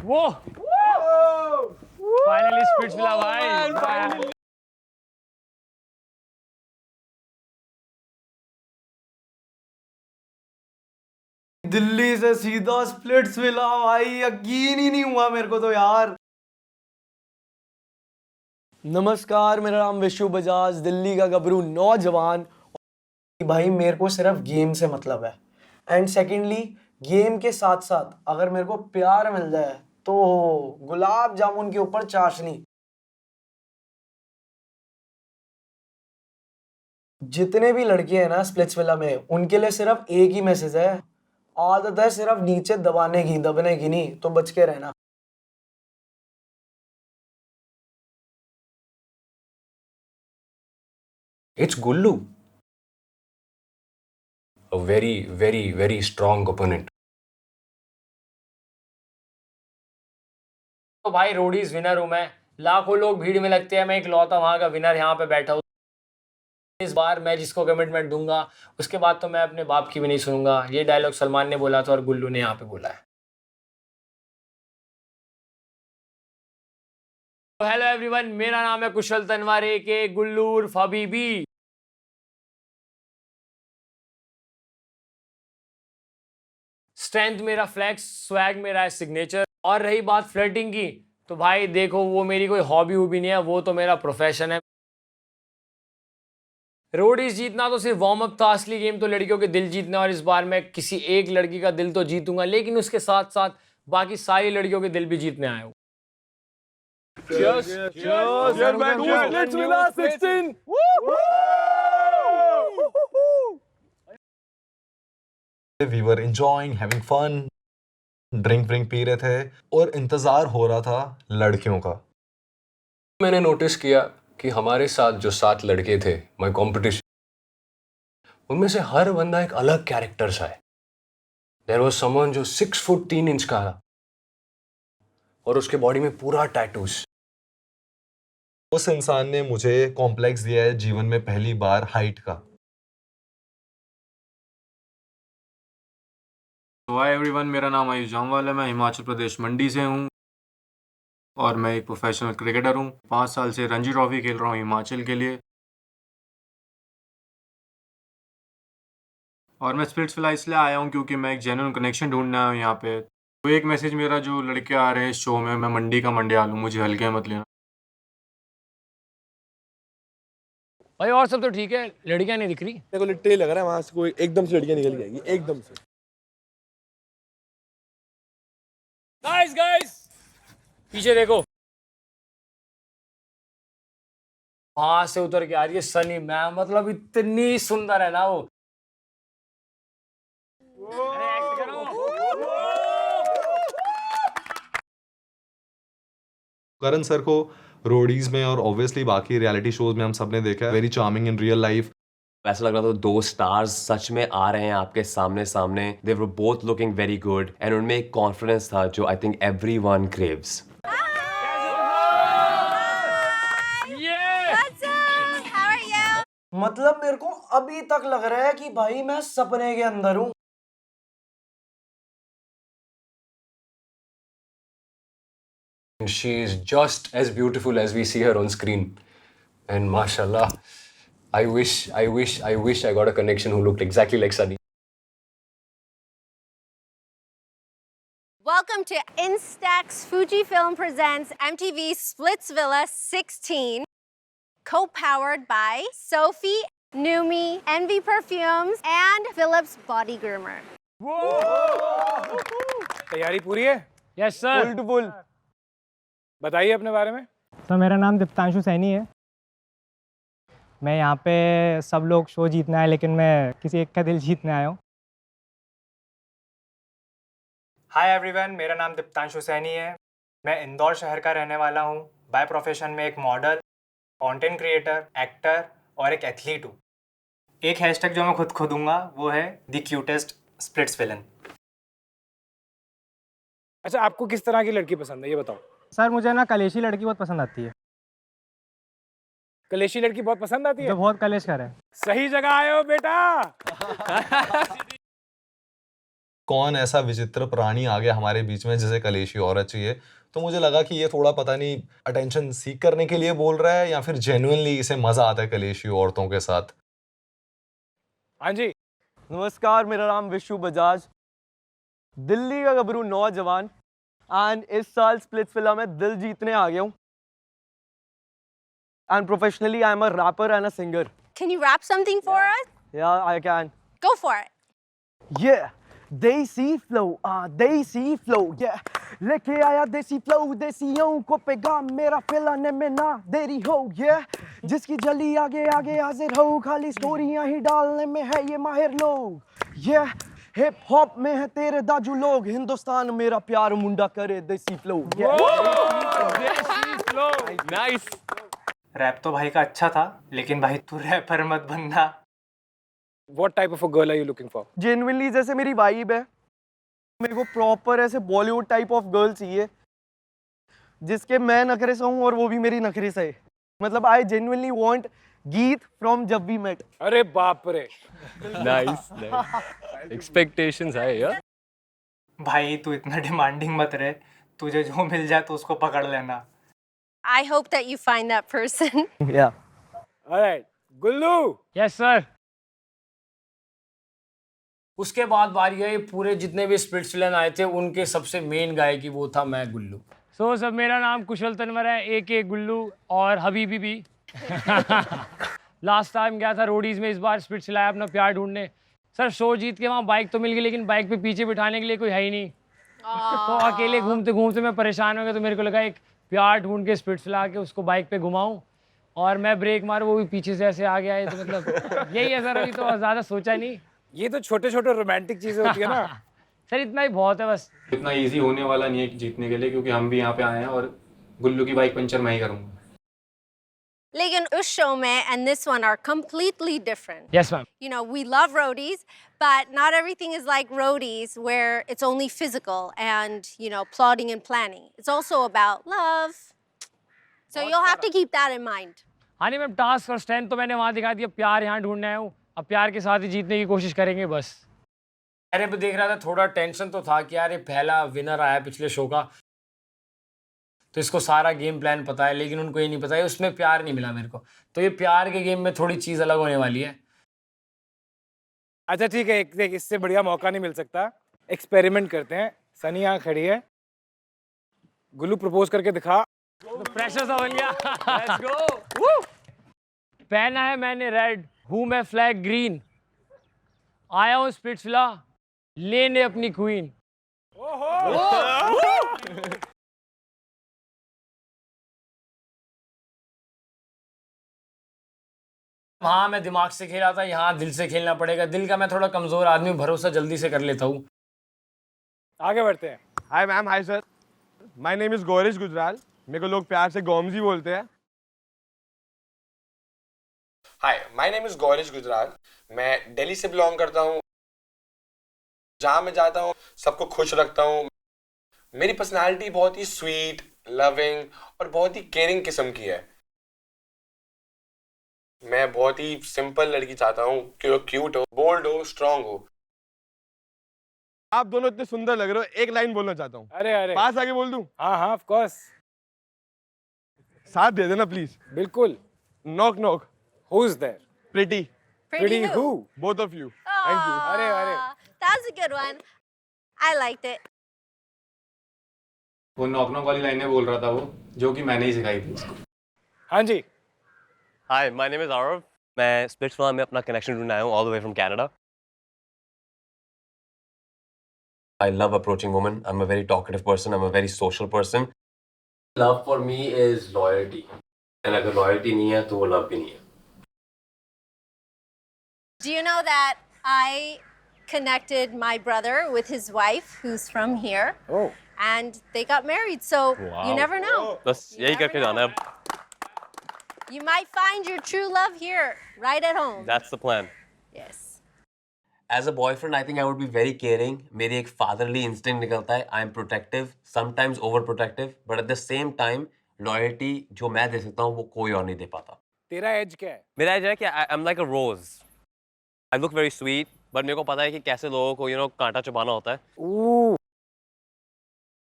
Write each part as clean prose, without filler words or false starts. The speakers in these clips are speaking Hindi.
वो फाइनली स्प्लिट्सविला भाई। दिल्ली से सीधा स्प्लिट्सविला भाई, यकीन ही नहीं हुआ मेरे को तो यार। नमस्कार, मेरा नाम विशु बजाज, दिल्ली का गबरू नौजवान। भाई मेरे को सिर्फ गेम से मतलब है। एंड सेकेंडली, गेम के साथ साथ अगर मेरे को प्यार मिल जाए तो गुलाब जामुन के ऊपर चाशनी। जितने भी लड़के हैं ना स्प्लिट्सविला में, उनके लिए सिर्फ एक ही मैसेज है। आदत है सिर्फ नीचे दबाने की, दबने की नहीं, तो बच के रहना। It's Gullu. A very, very, very strong opponent. तो भाई रोडीज विनर हूं मैं। लाखों लोग भीड़ में लगते हैं, मैं एक लौता वहां का विनर यहाँ पे बैठा हूँ। इस बार मैं जिसको कमिटमेंट दूंगा उसके बाद तो मैं अपने बाप की भी नहीं सुनूंगा। ये डायलॉग सलमान ने बोला था और गुल्लू ने यहाँ पे बोला है। तो हेलो एवरीवन, मेरा नाम है कुशल तनवारे के गुल्लू उर्फ हबीबी। स्ट्रेंथ मेरा फ्लेक्स, स्वैग मेरा है सिग्नेचर। और रही बात फ्लर्टिंग की, तो भाई देखो वो मेरी कोई हॉबी वूबी नहीं है, वो तो मेरा प्रोफेशन है। रोडीज जीतना तो सिर्फ वार्म अप था, असली गेम तो लड़कियों के दिल जीतना। और इस बार मैं किसी एक लड़की का दिल तो जीतूंगा, लेकिन उसके साथ साथ बाकी सारी लड़कियों के दिल भी जीतने आया हूँ। We were enjoying, having fun, drink P रहे थे और इंतजार हो रहा था लड़कियों का। मैंने नोटिस किया कि हमारे साथ जो 7 लड़के थे, माय कंपटीशन, उनमें से हर बंदा एक अलग कैरेक्टर सा है। देयर वाज समवन जो 6 फुट 3 इंच का था और उसके बॉडी में पूरा टैटूज। उस इंसान ने मुझे कॉम्प्लेक्स दिया है जीवन में पहली बार हाइट का। हाय एवरीवन, मेरा नाम आयुष जामवाल है। मैं हिमाचल प्रदेश मंडी से हूँ और मैं एक प्रोफेशनल क्रिकेटर हूँ। 5 साल से रणजी ट्रॉफी खेल रहा हूँ हिमाचल के लिए। और मैं स्प्लिट्सविला इसलिए आया हूँ क्योंकि मैं एक जेन्युइन कनेक्शन ढूंढना है यहाँ पे। तो एक मैसेज मेरा, जो लड़के आ रहे हैं इस शो में, मैं मंडी का मंडियाल हूँ, मुझे हल्के मत लेना। भाई और सब तो ठीक है, लड़कियां नहीं दिख रही। मेरे को लिटरली लग रहा है वहां से कोई एकदम से लड़कियां निकल जाएगी एकदम से। गाइस पीछे देखो, वहां से उतर के आ रही है सनी मैम। मतलब इतनी सुंदर है ना वो। अरे एक्ट करो। करण सर को रोडीज में और ऑब्वियसली बाकी रियलिटी शोज में हम सबने देखा है, very charming in real life. ऐसा लग रहा था 2 स्टार्स सच में आ रहे हैं आपके सामने सामने। They were both looking very good and उनमें एक कॉन्फिडेंस था जो आई थिंक एवरीवन क्रेव्स। मतलब मेरे को अभी तक लग रहा है कि भाई मैं सपने के अंदर हूँ। She is just as beautiful as we see her on screen. And mashallah, I wish I got a connection who looked exactly like Sunny. Welcome to Instax Fujifilm presents MTV Splitsvilla 16, co-powered by Sophie, Numi, Envy Perfumes, and Philips Body Groomer. तैयारी पूरी है? Yes sir. Full to full. बताइए अपने बारे में। सर मेरा नाम दीप्तांशु सैनी है। मैं यहाँ पे सब लोग शो जीतना है, लेकिन मैं किसी एक का दिल जीतने आया हूँ। हाय एवरीवन, मेरा नाम दीप्तांशु सैनी है। मैं इंदौर शहर का रहने वाला हूँ। बाय प्रोफेशन में एक मॉडल, कंटेंट क्रिएटर, एक्टर और एक एथलीट हूँ। एक हैशटैग जो मैं खुद दूंगा वो है द क्यूटेस्ट स्प्लिट्सविलन। अच्छा, आपको किस तरह की लड़की पसंद है ये बताओ। सर मुझे ना कलेशी लड़की बहुत पसंद आती है। कलेशी लड़की बहुत पसंद आती है? जो बहुत कलेश करे। सही जगह आए हो बेटा। कौन ऐसा विचित्र प्राणी आ गया हमारे बीच में जिसे कलेशी औरत चाहिए। तो मुझे लगा कि ये थोड़ा पता नहीं अटेंशन सीख करने के लिए बोल रहा है या फिर जेन्युइनली इसे मजा आता है कलेशी औरतों के साथ। हाँ जी, नमस्कार, मेरा नाम विशु बजाज, दिल्ली का गबरू नौजवान, एंड इस साल स्प्लिट्सविला में दिल जीतने आ गया हूँ। And professionally I am a rapper and a singer. Can you rap something for us? या I can. Go for it. Yeah, देसी फ्लो, yeah, लेके आया देसी फ्लो, देसियों को पैगाम मेरा फैलाने में ना देरी हो, yeah, जिसकी जली आगे आगे हाजिर हो, खाली स्टोरियां ही डालने में है ये माहिर लोग, yeah, हिप हॉप में है तेरे दाजू लोग, हिंदुस्तान मेरा प्यार मुंडा करे देसी फ्लो, नाइस। रैप तो भाई का अच्छा था, लेकिन भाई तू रैपर मत बनना। What type of a girl are you looking for? Genuinely जैसे मेरी वाइब है, मेरे को प्रॉपर ऐसे बॉलीवुड टाइप ऑफ गर्ल चाहिए जिसके मैं नखरे से हूँ और वो भी मेरी नखरे से है। मतलब आई जेन्युइनली वांट गीत फ्रॉम जब वी मेट। अरे बाप रे। नाइस, एक्सपेक्टेशंस हाई यार। भाई तू इतना डिमांडिंग मत रहे, तुझे जो मिल जाए तो उसको पकड़ लेना। I hope that you find that person. या Alright, गुल्लू। Yes sir. उसके बाद बारी आई पूरे जितने भी स्प्लिट्स विलन आए थे उनके सबसे मेन गायकी वो था मैं गुल्लू। सो सब मेरा नाम कुशल तनवर है, AK गुल्लू और हबीबी भी। लास्ट टाइम गया था रोडीज में, इस बार स्पिट चलाया अपना प्यार ढूंढने। सर शो जीत के वहाँ बाइक तो मिल गई, लेकिन बाइक पे पीछे बिठाने के लिए कोई है ही नहीं। तो अकेले घूमते घूमते मैं परेशान हो गया, तो मेरे को लगा एक प्यार ढूंढ के स्पिट चला के उसको बाइक पे घुमाऊँ और मैं ब्रेक मारूँ, वो भी पीछे से ऐसे आ गया है। तो मतलब यही है सर, अभी तो ज़्यादा सोचा नहीं। ये तो छोटे छोटे रोमांटिक चीजें होती है ना। सर इतना ही बहुत है बस। इतना इजी होने वाला नहीं है जीतने के लिए, क्योंकि हम भी यहाँ पे आए हैं और गुल्लू की बाइक पंचर मैं ही करूँगा। लेकिन उस शो में and this one are completely different. Yes, ma'am. You know, we love roadies, but not everything is like roadies where it's only physical and, you know, plotting and planning. It's also about love. So you'll have to keep that in mind. हाँ नहीं मैम, टास्क और स्ट्रेंथ तो मैंने वहाँ दिखा दिया, प्यार यहाँ ढूंढने आया हूँ, अब प्यार के साथ ही जीतने की कोशिश करेंगे बस। अरे पे देख रहा था, थोड़ा टेंशन तो था कि यार ये पहला विनर आया पिछले शो का, तो इसको सारा गेम प्लान पता है, लेकिन उनको ये नहीं पता है उसमें प्यार नहीं मिला मेरे को। तो ये प्यार के गेम में थोड़ी चीज़ अलग होने वाली है। अच्छा ठीक है, एक देख इससे बढ़िया मौका नहीं मिल सकता, एक्सपेरिमेंट करते हैं। सनी यहाँ खड़ी है, गुल्लू प्रपोज करके दिखा। प्रेशर सा बन गया। Let's go. पहना है मैंने रेड, हूँ मैं फ्लैग ग्रीन, आया हूँ स्प्लिट्सविला लेने अपनी क्वीन। हाँ मैं दिमाग से खेला था, यहाँ दिल से खेलना पड़ेगा। दिल का मैं थोड़ा कमज़ोर आदमी हूँ, भरोसा जल्दी से कर लेता हूँ। आगे बढ़ते हैं। Hi ma'am, hi sir, my name is Gaurish Gujral, मेरे को लोग प्यार से गोमजी बोलते हैं। Hi, my name is Gaurish Gujral, मैं दिल्ली से बिलोंग करता हूँ। जहाँ मैं जाता हूँ सबको खुश रखता हूँ। मेरी पर्सनालिटी बहुत ही स्वीट, लविंग और बहुत ही केयरिंग किस्म की है। मैं बहुत ही सिंपल लड़की चाहता हूँ कि वो क्यूट हो, बोल्ड हो, स्ट्रांग हो। आप दोनों इतने सुंदर लग रहे हो, एक लाइन बोलना चाहता हूँ। अरे अरे, पास आके बोल दूं? हाँ हाँ, ऑफ कोर्स। साथ दे देना प्लीज। बिल्कुल। Knock knock. Who is there? Pretty. Pretty who? Both of you. Thank you. अरे अरे, That was a good one. I liked it. वो नॉक नॉक वाली लाइनें बोल रहा था वो, जो कि मैंने ही सिखाई थी उसको। हाँ जी। Hi, my name is Arav. मैं स्प्लिट्सविला में अपना कनेक्शन ढूंढने आया हूँ all the way from Canada. I love approaching women. I'm a very talkative person. I'm a very social person. Love for me is loyalty. And अगर loyalty नहीं है तो वो love भी नहीं है. Do you know that I connected my brother with his wife, who's from here, Oh. and they got married. So you never know. बस यही करके जाना है अब. You might find your true love here, right at home. That's the plan. Yes. As a boyfriend, I think I would be very caring. मेरी एक fatherly instinct निकलता है. I'm protective, sometimes overprotective, but at the same time, loyalty जो मैं दे सकता हूँ वो कोई और नहीं दे पाता. तेरा एज क्या है? मेरा एज है कि I'm like a rose. I look very sweet, but मेरे को पता है कि कैसे लोगों को कांटा चुभाना होता है।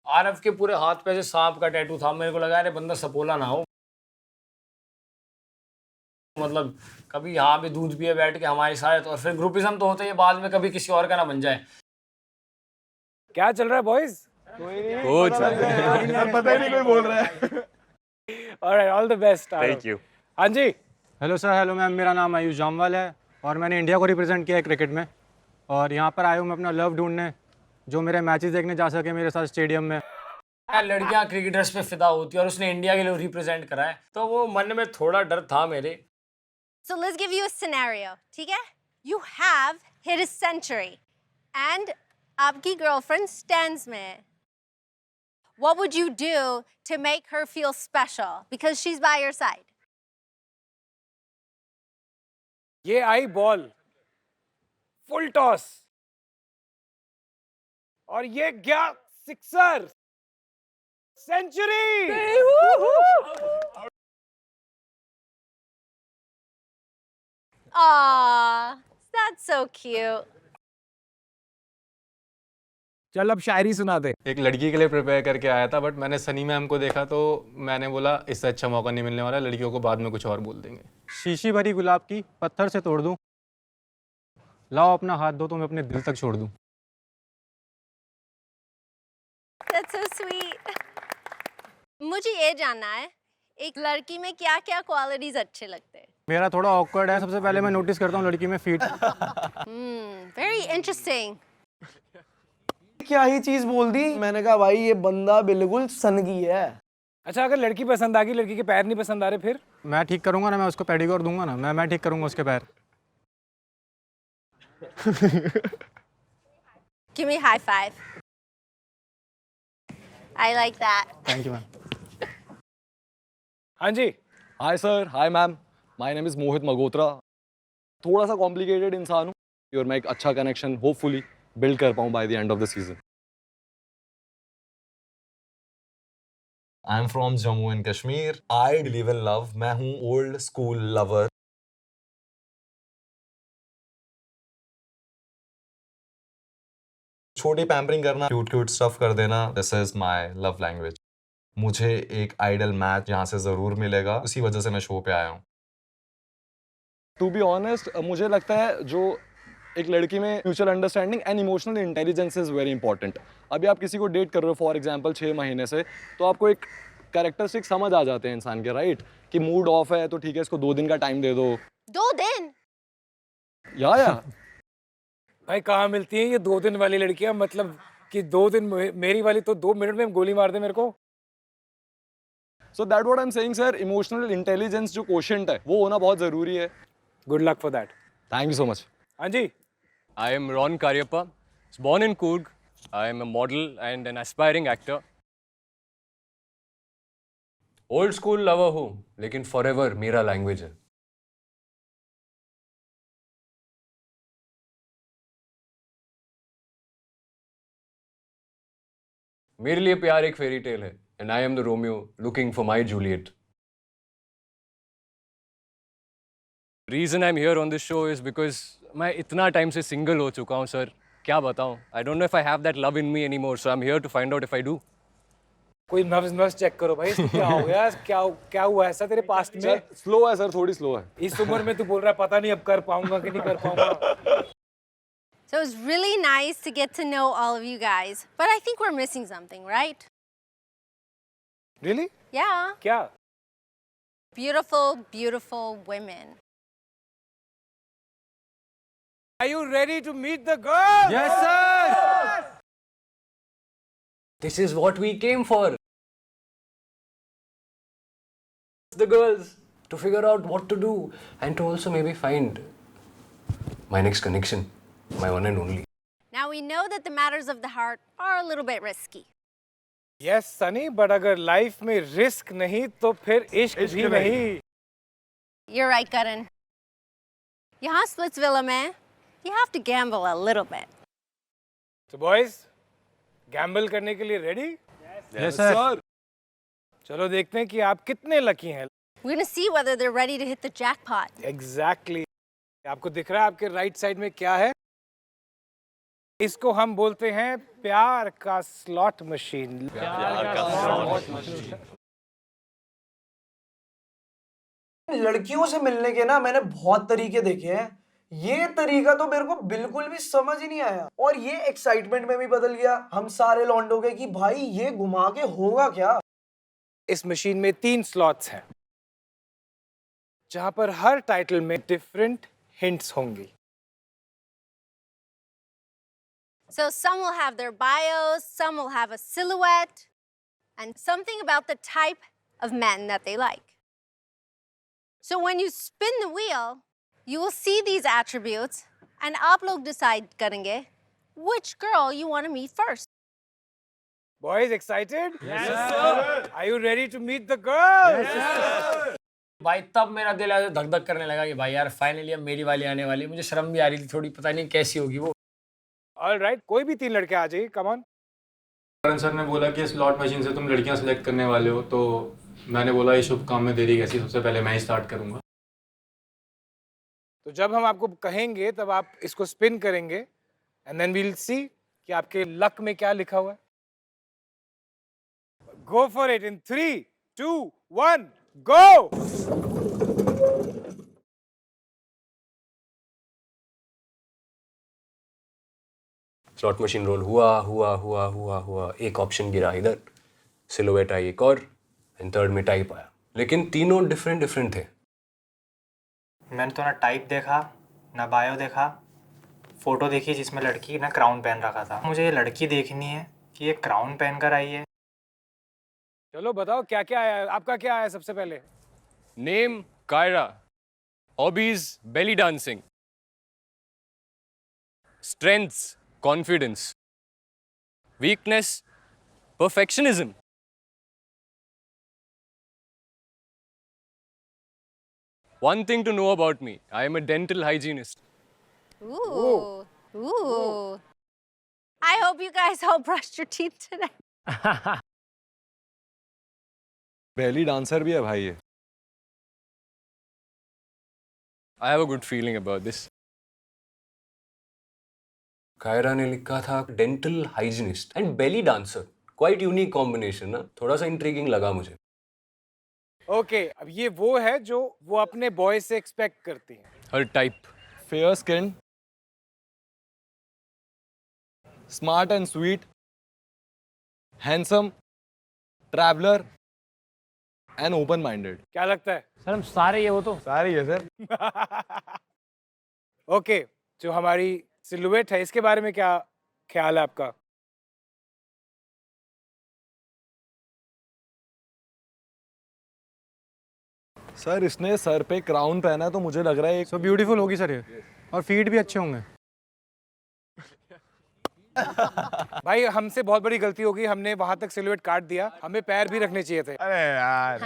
आरव के पूरे हाथ पे ऐसे सांप का टैटू था, मेरे को लगा अरे बंदा सपोला ना हो, मतलब कभी यहाँ पे दूध पिए बैठ के हमारे साथ, और फिर ग्रुपिज्म तो होता ही है, बाद में कभी किसी और का ना बन जाए। क्या चल रहा है बॉयज? कुछ पता ही नहीं कोई बोल रहा है। Alright, all the best. Thank you. हाँ जी। हेलो सर, हेलो मैम, मेरा नाम आयुष जामवाल है और मैंने इंडिया को रिप्रेजेंट किया है क्रिकेट में, और यहाँ पर आया हूँ मैं अपना लव ढूंढने, जो मेरे मैचेस देखने जा सके मेरे साथ स्टेडियम में। यार लड़कियां क्रिकेटर्स पे फिदा होती है और उसने इंडिया के लिए रिप्रेजेंट करा है, तो वो मन में थोड़ा डर था मेरे। So let's give you a scenario, ठीक है? You have hit a century and आपकी girlfriend stands में है. What would you do to make her feel special because she's by your side? ये आई बॉल, फुल टॉस, और ये गया sixer, century. Aww, that's so cute. चल अब शायरी सुना दे। एक लड़की के लिए प्रिपेयर करके आया था, बट मैंने सनी मैम को देखा तो मैंने बोला इससे अच्छा मौका नहीं मिलने वाला, लड़कियों को बाद में कुछ और बोल देंगे। शीशी भरी गुलाब की पत्थर से तोड़ दूं, लाओ अपना हाथ दो तो मैं अपने दिल तक छोड़ दूं। That's so sweet. मुझे ये जानना है, एक लड़की में क्या क्या क्वालिटीज अच्छे लगते हैं? मेरा थोड़ा ऑकवर्ड है, सबसे पहले मैं नोटिस करता हूँ लड़की में फीट। Very interesting. क्या ही चीज बोल दी, मैंने कहा भाई ये बंदा बिल्कुल सनगी है। अच्छा, अगर लड़की पसंद आ गई, लड़की के पैर नहीं पसंद आ रहे, फिर? मैं ठीक करूंगा ना, मैं उसको पेडिक्योर दूंगा ना, मैं ठीक करूंगा उसके पैर। Give me a high five. I like that. Thank you ma'am. हाँ जी। Hi sir, hi ma'am, my name is Mohit Magotra. थोड़ा सा कॉम्प्लिकेटेड इंसान हूँ और मैं एक अच्छा कनेक्शन होपफुली बिल्ड कर पाऊँ by the end of the season. I am from Jammu and Kashmir. I believe in love. मैं हूँ ओल्ड स्कूल लवर। छोटी पैम्परिंग करना, क्यूट क्यूट स्टफ कर देना, this is my love language. मुझे एक आइडल मैच यहाँ से ज़रूर मिलेगा, उसी वजह से मैं शो पे आया हूँ। टू बी ऑनेस्ट, मुझे लगता है जो एक लड़की में mutual understanding and emotional intelligence is very important. अभी आप किसी को डेट कर रहे हो फॉर एग्जांपल 6 महीने से, तो आपको एक कैरेक्टरिस्टिक समझ आ जाते हैं इंसान के, राइट? कि मूड ऑफ है तो ठीक है, इसको 2 दिन का टाइम दे दो। 2 दिन? या भाई कहाँ मिलती हैं ये 2 दिन वाली लड़कियां? मतलब कि 2 दिन मेरी वाली तो 2 मिनट में गोली मार दे मेरे को। So that what I am saying sir, emotional intelligence जो कोशेंट है वो होना बहुत ज़रूरी है। Good luck for that. Thank you so much. हाँ जी। I am Ron Karyappa, born in Coorg. I am a model and an aspiring actor. Old school lover हूँ, लेकिन forever मेरा language है। मेरे लिए प्यार एक फेरी टेल है, and I am the Romeo looking for my Juliet. Reason I'm here on this show is because मैं इतना टाइम से सिंगल हो चुका हूँ सर, क्या बताऊँ? I don't know if I have that love in me anymore, so I'm here to find out if I do. कोई नर्व्स चेक करो भाई, इसको क्या हो गया? क्या हुआ ऐसा तेरे पास्ट में? स्लो है सर, थोड़ी स्लो है। इस उम्र में तू बोल रहा है पता नहीं अब कर पाऊंगा कि नहीं कर पाऊंगा। So it was really nice to get to know all of you guys, but I think we're missing something, right? Really? Yeah. क्या? Beautiful, beautiful women. Are you ready to meet the girl? Yes sir. This is what we came for. The girls, to figure out what to do and to also maybe find my next connection, my one and only. Now we know that the matters of the heart are a little bit risky. Yes, Sunny, but अगर लाइफ में रिस्क नहीं तो फिर इश्क भी नहीं। You're right, Karan. यहाँ Splitsvilla में you have to gamble a little bit. So boys, Gamble करने के लिए रेडी? Yes sir. चलो देखते हैं कि आप कितने लकी हैं। We're gonna see whether they're ready to hit the jackpot. Exactly. आपको दिख रहा है आपके राइट साइड में क्या है? इसको हम बोलते हैं प्यार का स्लॉट मशीन। लड़कियों से मिलने के ना मैंने बहुत तरीके देखे हैं, ये तरीका तो मेरे को बिल्कुल भी समझ ही नहीं आया, और ये एक्साइटमेंट में भी बदल गया हम सारे लौंडों के कि भाई ये घुमा के होगा क्या। इस मशीन में 3 स्लॉट्स हैं, जहां पर हर टाइटल में डिफरेंट हिंट्स होंगी। So some will have their bios, some will have a silhouette, and something about the type of men that they like. So when you spin the wheel, you will see these attributes, and आप लोग decide करेंगे which girl you want to meet first. Boys, excited? Yes, sir. Are you ready to meet the girls? Yes, sir. भाई तब मेरा दिल ऐसे धक धक करने लगा कि भाई यार फाइनली अब मेरी वाली आने वाली है। मुझे शर्म भी आ रही थी थोड़ी, पता नहीं कैसी होगी वो। All right, कोई भी 3 लड़के आ जाइए, come on. करण सर ने बोला कि स्लॉट मशीन से तुम लड़कियां सिलेक्ट करने वाले हो, तो मैंने बोला ये शुभ काम में देरी कैसी, सबसे पहले मैं ही स्टार्ट करूंगा। तो जब हम आपको कहेंगे तब आप इसको स्पिन करेंगे, and then we'll see कि आपके लक में क्या लिखा हुआ है। Go for it in 3, 2, 1, go! Slot machine role हुआ, एक ऑप्शन गिरा इधर, सिलोवेट आई एक और, एंड थर्ड में टाइप आया, लेकिन तीनों डिफरेंट थे। मैंने तो ना टाइप देखा, ना बायो देखा, फोटो देखी जिसमें लड़की ना क्राउन पहन रखा था। मुझे ये लड़की देखनी है कि ये क्राउन पहन कर आई है। चलो बताओ क्या क्या आया, आपका क्या आया सबसे पहले? Name Kaira, hobbies belly dancing, strengths confidence, weakness perfectionism. One thing to know about me, I am a dental hygienist. Ooh. Ooh. I hope you guys all brushed your teeth today. पहली डांसर भी है भाई ये। I have a good feeling about this. Kiara ने लिखा था dental hygienist and belly dancer, quite unique combination ना, थोड़ा सा इंट्रिगिंग लगा मुझे। ओके, अब ये वो है जो वो अपने बॉय से एक्सपेक्ट करती हैं। हर type, fair skin, smart and sweet, handsome, traveller and open minded. क्या लगता है? सर हम सारे ये हो तो सारी है सर। ओके, जो हमारी सिलुएट है इसके बारे में क्या ख्याल है आपका? सर इसने सर पे क्राउन पहना है तो मुझे लग रहा है सो ब्यूटीफुल होगी सर ये, और फीट भी अच्छे होंगे। भाई हमसे बहुत बड़ी गलती होगी, हमने वहां तक सिलुएट काट दिया, हमें पैर भी रखने चाहिए थे। अरे यार।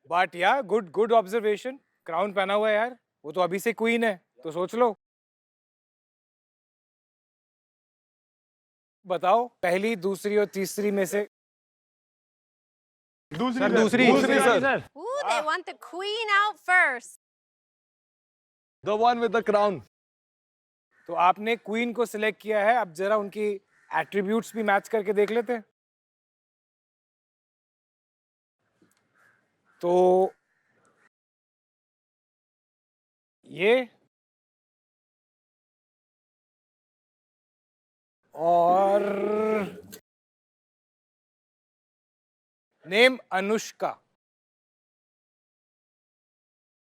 बट या गुड ऑब्जर्वेशन, क्राउन पहना हुआ है यार, वो तो अभी से क्वीन है, तो सोच लो। बताओ पहली, दूसरी और तीसरी में से। दूसरी sir Ooh, they want the queen out first. The one with the crown. तो आपने क्वीन को सिलेक्ट किया है, अब जरा उनकी एट्रीब्यूट्स भी मैच करके देख लेते हैं। तो ये और नेम अनुष्का,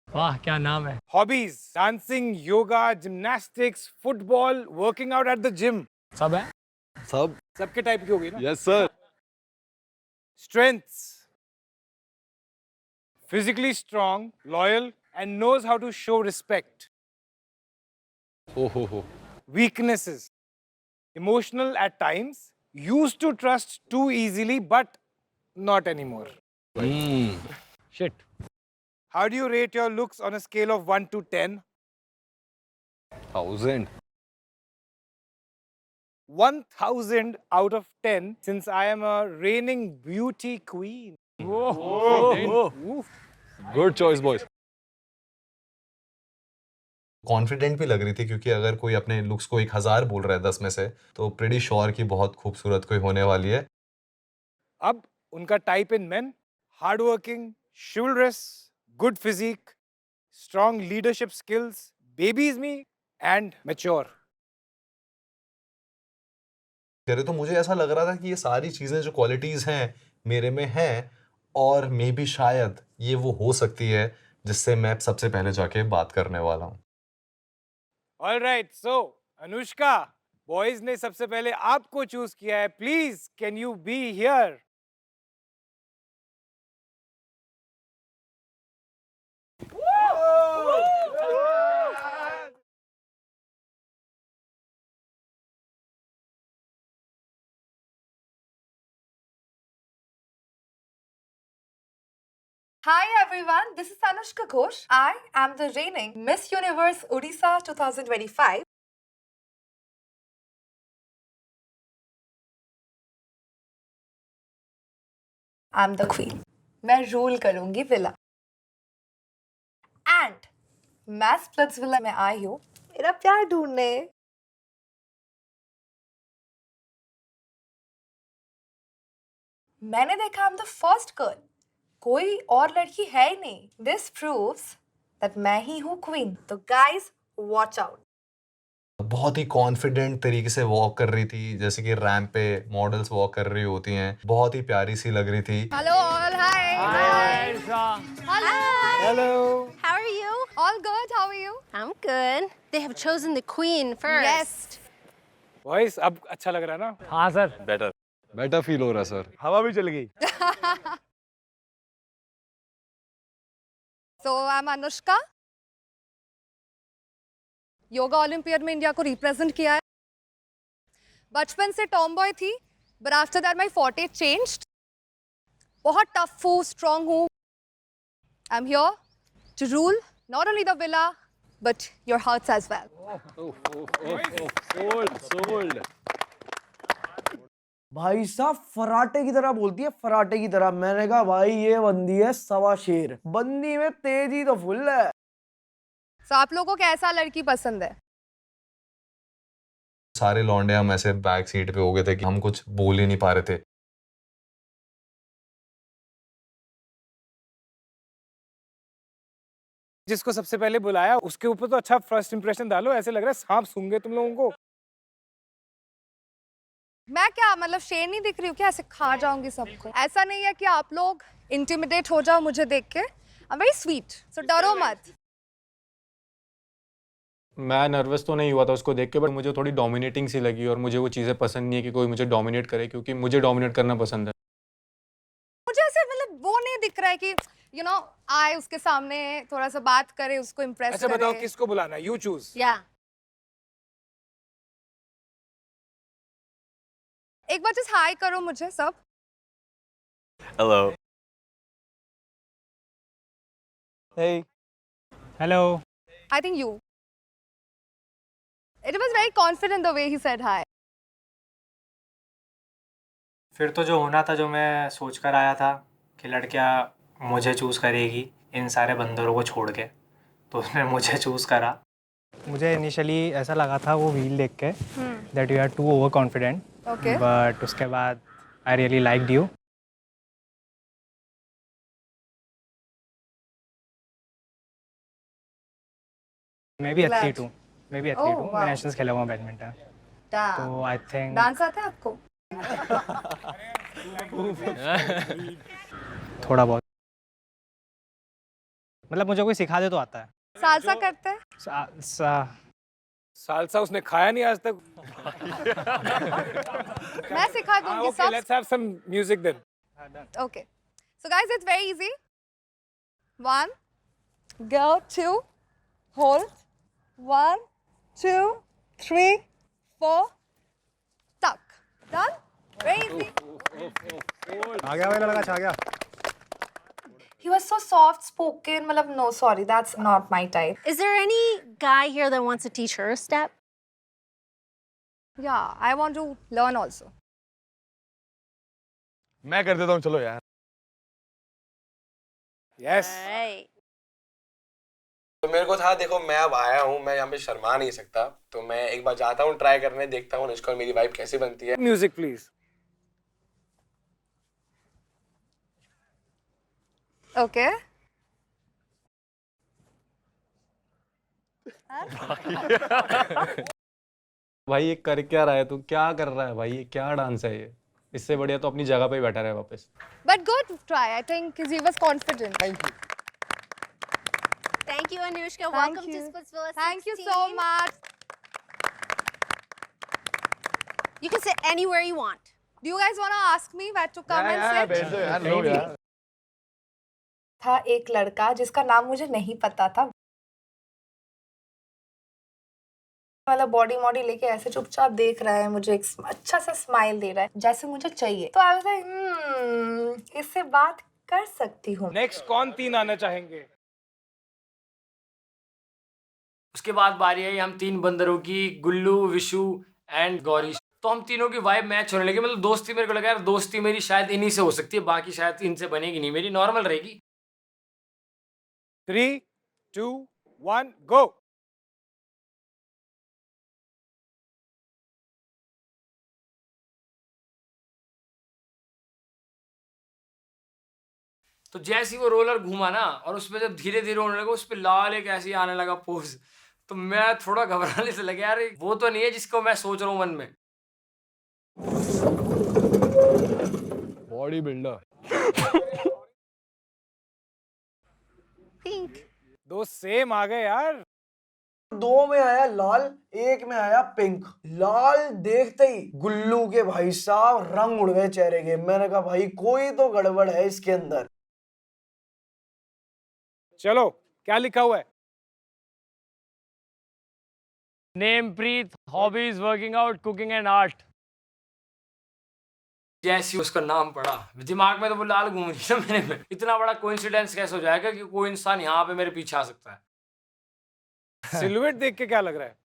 वाह क्या नाम है। Hobbies dancing, yoga, gymnastics, football, working out at the gym. सब है। सब सबके टाइप की होगी ना? Yes sir. Strengths: physically strong, loyal, and knows how to show respect. हो। Weaknesses: emotional at times, used to trust too easily, but not anymore. Shit. How do you rate your looks on a scale of 1 to 10? 1000। 1000 out of 10, since I am a reigning beauty queen. Good choice boys. Confident भी लग रही थी क्योंकि अगर कोई अपने लुक्स को 1000 बोल रहा है 10 में से तो प्रीटी श्योर कि बहुत खूबसूरत कोई होने वाली है। अब उनका type in men, hard working, chivalrous, good physique, strong leadership skills, babies me and mature. कह रहे तो मुझे ऐसा लग रहा था कि ये सारी चीजें जो क्वालिटीज हैं मेरे में हैं और मे बी शायद ये वो हो सकती है जिससे मैं सबसे पहले जाके बात करने वाला हूँ। ऑल राइट, सो अनुष्का, बॉयज ने सबसे पहले आपको चूज किया है, please can you be here? Hi everyone, this is Anushka Ghosh. I am the reigning Miss Universe Odisha 2025. I'm the queen. मैं रूल करूंगी विला। एंड मैं स्प्लिट्स विला में आई हूँ मेरा प्यार ढूंढने। मैंने देखा I'm the first girl. कोई और लड़की है ही नहीं। दिस प्रूव्स दैट मैं ही हूँ क्वीन। तो गाइस वॉच आउट। बहुत ही कॉन्फिडेंट तरीके से वॉक कर रही थी जैसे कि रैंप पे मॉडल्स वॉक कर रही होती हैं। बहुत ही प्यारी सी लग रही थी। Hello all, hi. Hi, Aisha. Hello. Hello. How are you? All good, how are you? I'm good. They have chosen the queen first. Yes. Boys अब अच्छा लग रहा है ना? हाँ सर। बेटर फील हो रहा है सर। हवा भी चल गई। So I'm Anushka. Yoga olympiad में इंडिया को रिप्रेजेंट किया है। बचपन से टॉमबॉय थी, but after that my forte changed. बहुत टफ हूँ, स्ट्रॉन्ग हूँ। I'm here to rule not only the villa but your hearts as well. Sold. भाई साहब फराटे की तरह बोलती है, फराटे की तरह। मैंने कहा भाई ये बंदी है सवा शेर, बंदी में तेजी तो फुल है। So आप लोगों को कैसा लड़की पसंद है? सारे लौंडे हम ऐसे बैक सीट पे हो गए थे कि हम कुछ बोल ही नहीं पा रहे थे। जिसको सबसे पहले बुलाया उसके ऊपर तो अच्छा फर्स्ट इंप्रेशन डालो। ऐसे लग रहा है सांप सूंघे तुम लोगों को। मैं क्या मतलब शेर नहीं दिख रही हूँ क्या? ऐसे खा जाऊंगी सबको? ऐसा नहीं है कि आप लोग इंटिमिडेट हो जाओ मुझे देख के। आई एम वेरी स्वीट, सो डरो मत। मैं नर्वस तो नहीं हुआ था उसको देख के, बट मुझे थोड़ी डोमिनेटिंग सी लगी और मुझे वो चीज़ें पसंद नहीं है कि कोई मुझे डोमिनेट करे, क्योंकि मुझे डोमिनेट करना पसंद है। मुझे ऐसे मतलब वो नहीं दिख रहा है कि यू नो आए उसके सामने थोड़ा सा बात करे, उसको इम्प्रेस अच्छा करे। बताओ किसको बुलाना है? You choose. Yeah. एक बार जस्ट हाय करो मुझे सब। Hello. Hey. Hello. I think you. It was very confident the way he said hi. फिर तो जो होना था, जो मैं सोच कर आया था कि लड़कियां मुझे चूज़ करेगी इन सारे बंदरों को छोड़ के, तो उसने मुझे चूज़ करा। मुझे इनिशियली ऐसा लगा था वो व्हील देख के that you are too over confident, Okay. But उसके बाद आई रियली लाइक्ड यू। मैं भी Glad. एथलीट हूँ, मैं भी एथलीट Oh, हूँ। wow. मैं नेशनल्स खेला हुआ बैडमिंटन, Damn. तो आई थिंक डांस आता है आपको? थोड़ा बहुत, मतलब मुझे कोई सिखा दे तो आता है। सालसा करते हैं? सालसा उसने खाया नहीं आज तक। मैं सिखा दूंगी Okay, सब। let's have some music then. Okay. So guys, it's very easy. 1, go, 2, hold. 1, 2, 3, 4, tuck. Done? Very easy. आ गया भाई, लड़का छा गया। He was so soft spoken. Matlab, no, sorry, that's not my type. Is there any guy here that wants to teach her a step? Yeah, I want to learn also. मैं कर देता हूँ, चलो यार। Yes. All right. तो मेरे को था देखो मैं अब आया हूँ, मैं यहाँ पे शर्मा नहीं सकता, तो मैं एक बार जाता हूँ ट्राई करने, देखता हूँ अनुष्का और मेरी वाइफ कैसी बनती है। Music please. ओके भाई ये कर क्या रहा है तू, क्या कर रहा है भाई, ये क्या डांस है ये? इससे बढ़िया तो अपनी जगह पे ही बैठा रहे वापस। But good try, I think he was confident. Thank you, Anushka. Thank Welcome you. to Splitsvilla 16. Thank you so much. You can sit anywhere you want. Do you guys want to ask me where to come and sit? था एक लड़का जिसका नाम मुझे नहीं पता था, वाला बॉडी मॉडी लेके ऐसे चुपचाप देख रहा है मुझे, एक अच्छा सा स्माइल दे रहा है जैसे मुझे चाहिए, तो आई वाज लाइक इससे बात कर सकती हूँ। नेक्स्ट कौन 3 आना चाहेंगे? उसके बाद बारी आई हम 3 बंदरों की, गुल्लू, विशु एंड गौरी। तो हम तीनों की वाइब मैच होने लगी, मतलब दोस्ती मेरे को लगा यार दोस्ती मेरी शायद इन्हीं से हो सकती है, बाकी शायद इनसे बनेगी नहीं, मेरी नॉर्मल रहेगी। 3, 2, 1 गो। तो जैसे ही वो रोलर घूमा ना और उस पर जब धीरे धीरे होने लगा, उस पर लाल एक ऐसे ही आने लगा पोज, तो मैं थोड़ा घबराने से लगा यार वो तो नहीं है जिसको मैं सोच रहा हूँ मन में। Body builder. Pink. 2 सेम आ गए यार। 2 में आया लाल, 1 में आया पिंक। लाल देखते ही गुल्लू के भाई साहब रंग उड़ गए चेहरे के। मैंने कहा भाई कोई तो गड़बड़ है इसके अंदर। चलो क्या लिखा हुआ है? Name Preet, hobbies working out, cooking and art. जैसे ही उसका नाम पड़ा दिमाग में तो वो लाल घूम रही है मेरे में, इतना बड़ा कोइंसिडेंस कैसे हो जाएगा कि कोई इंसान यहाँ पे मेरे पीछे आ सकता है। सिलुएट देख के क्या लग रहा है?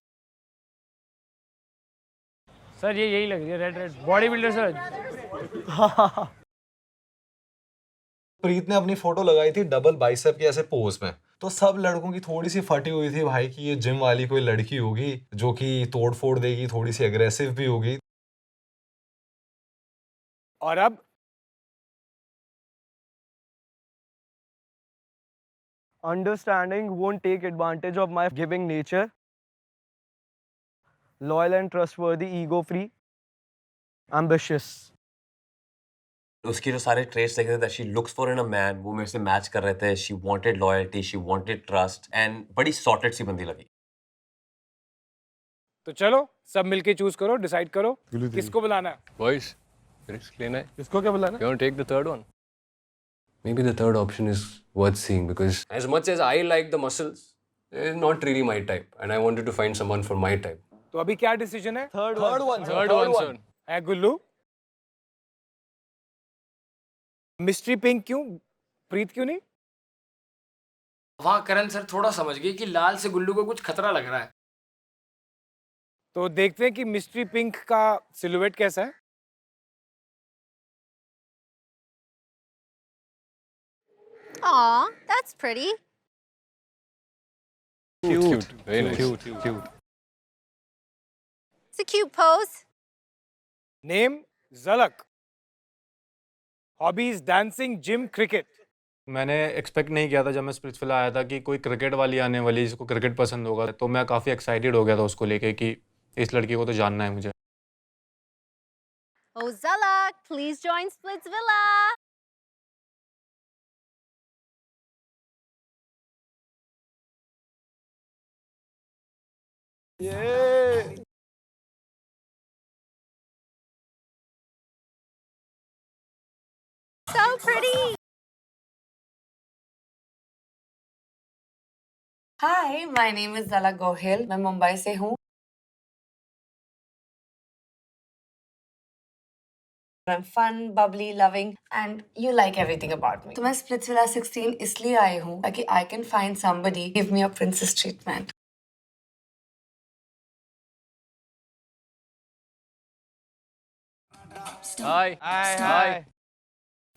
सर ये यही लग रही है, red red body builder sir. Preet ने अपनी फोटो लगाई थी डबल बाइसेप के ऐसे पोज में, तो सब लड़कों की थोड़ी सी फटी हुई थी भाई कि ये जिम वाली कोई लड़की होगी जो कि तोड़ फोड़ देगी, थोड़ी सी एग्रेसिव भी होगी। और अब Understanding won't take advantage of my giving nature. Loyal and trustworthy, ego-free, ambitious. उसके जो सारे ट्रेट्स देखे थे that she looks for in a man, वो मेरे से मैच कर रहे थे। She wanted loyalty, she wanted trust, and बड़ी sorted सी बंदी लगी। तो चलो सब मिलके चूज करो, डिसाइड करो किसको बुलाना है। Boys, risk लेना है? किसको क्या बुलाना? You want to take the third one? Maybe the third option is worth seeing because as much as I like the muscles, it's not really my type, and I wanted to find someone for my type. तो अभी क्या डिसीजन है? Third one, sir. है गुल्लू। मिस्ट्री पिंक क्यों? प्रीत क्यों नहीं? वहां करण सर थोड़ा समझ गए कि लाल से गुल्लू को कुछ खतरा लग रहा है। तो देखते हैं कि मिस्ट्री पिंक का सिलुएट कैसा है। Aw, that's pretty. Cute. Very nice. Cute. It's a cute pose. Name Jhalak. Hobbies dancing, gym, cricket. मैंने एक्सपेक्ट नहीं किया था जब मैं स्प्लिट्सविला आया था कि कोई क्रिकेट वाली आने वाली जिसको क्रिकेट पसंद होगा, तो मैं काफ़ी एक्साइटेड हो गया था उसको लेके कि इस लड़की को तो जानना है मुझे। Oh, Zalak, please join Splitsvilla. Yeah. So pretty. Hi, my name is Zala Gohil. मैं मुंबई से हूँ। I'm fun, bubbly, loving, and you like everything about me. तो मैं Splitsvilla 16 इसलिए आई हूँ ताकि I can find somebody give me a princess treatment.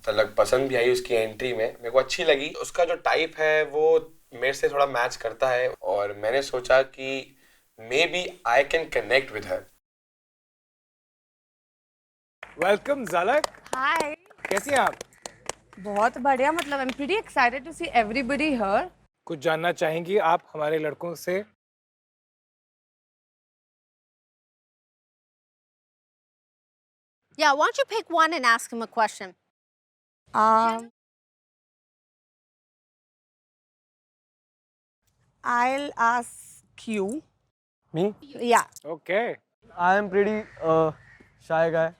तलक पसंद भी आई उसकी एंट्री में, मेरे को अच्छी लगी। उसका जो टाइप है वो मेरे से थोड़ा मैच करता है और मैंने सोचा कि maybe I can connect with her. Welcome Jhalak. Hi, कैसी हैं आप? बहुत बढ़िया। मतलब I am pretty excited to see everybody here. कुछ जानना चाहेंगी आप हमारे लड़कों से? Yeah, why don't you pick one and ask him a question? I'll ask you. Me? Yeah. Okay. I am pretty shy guy.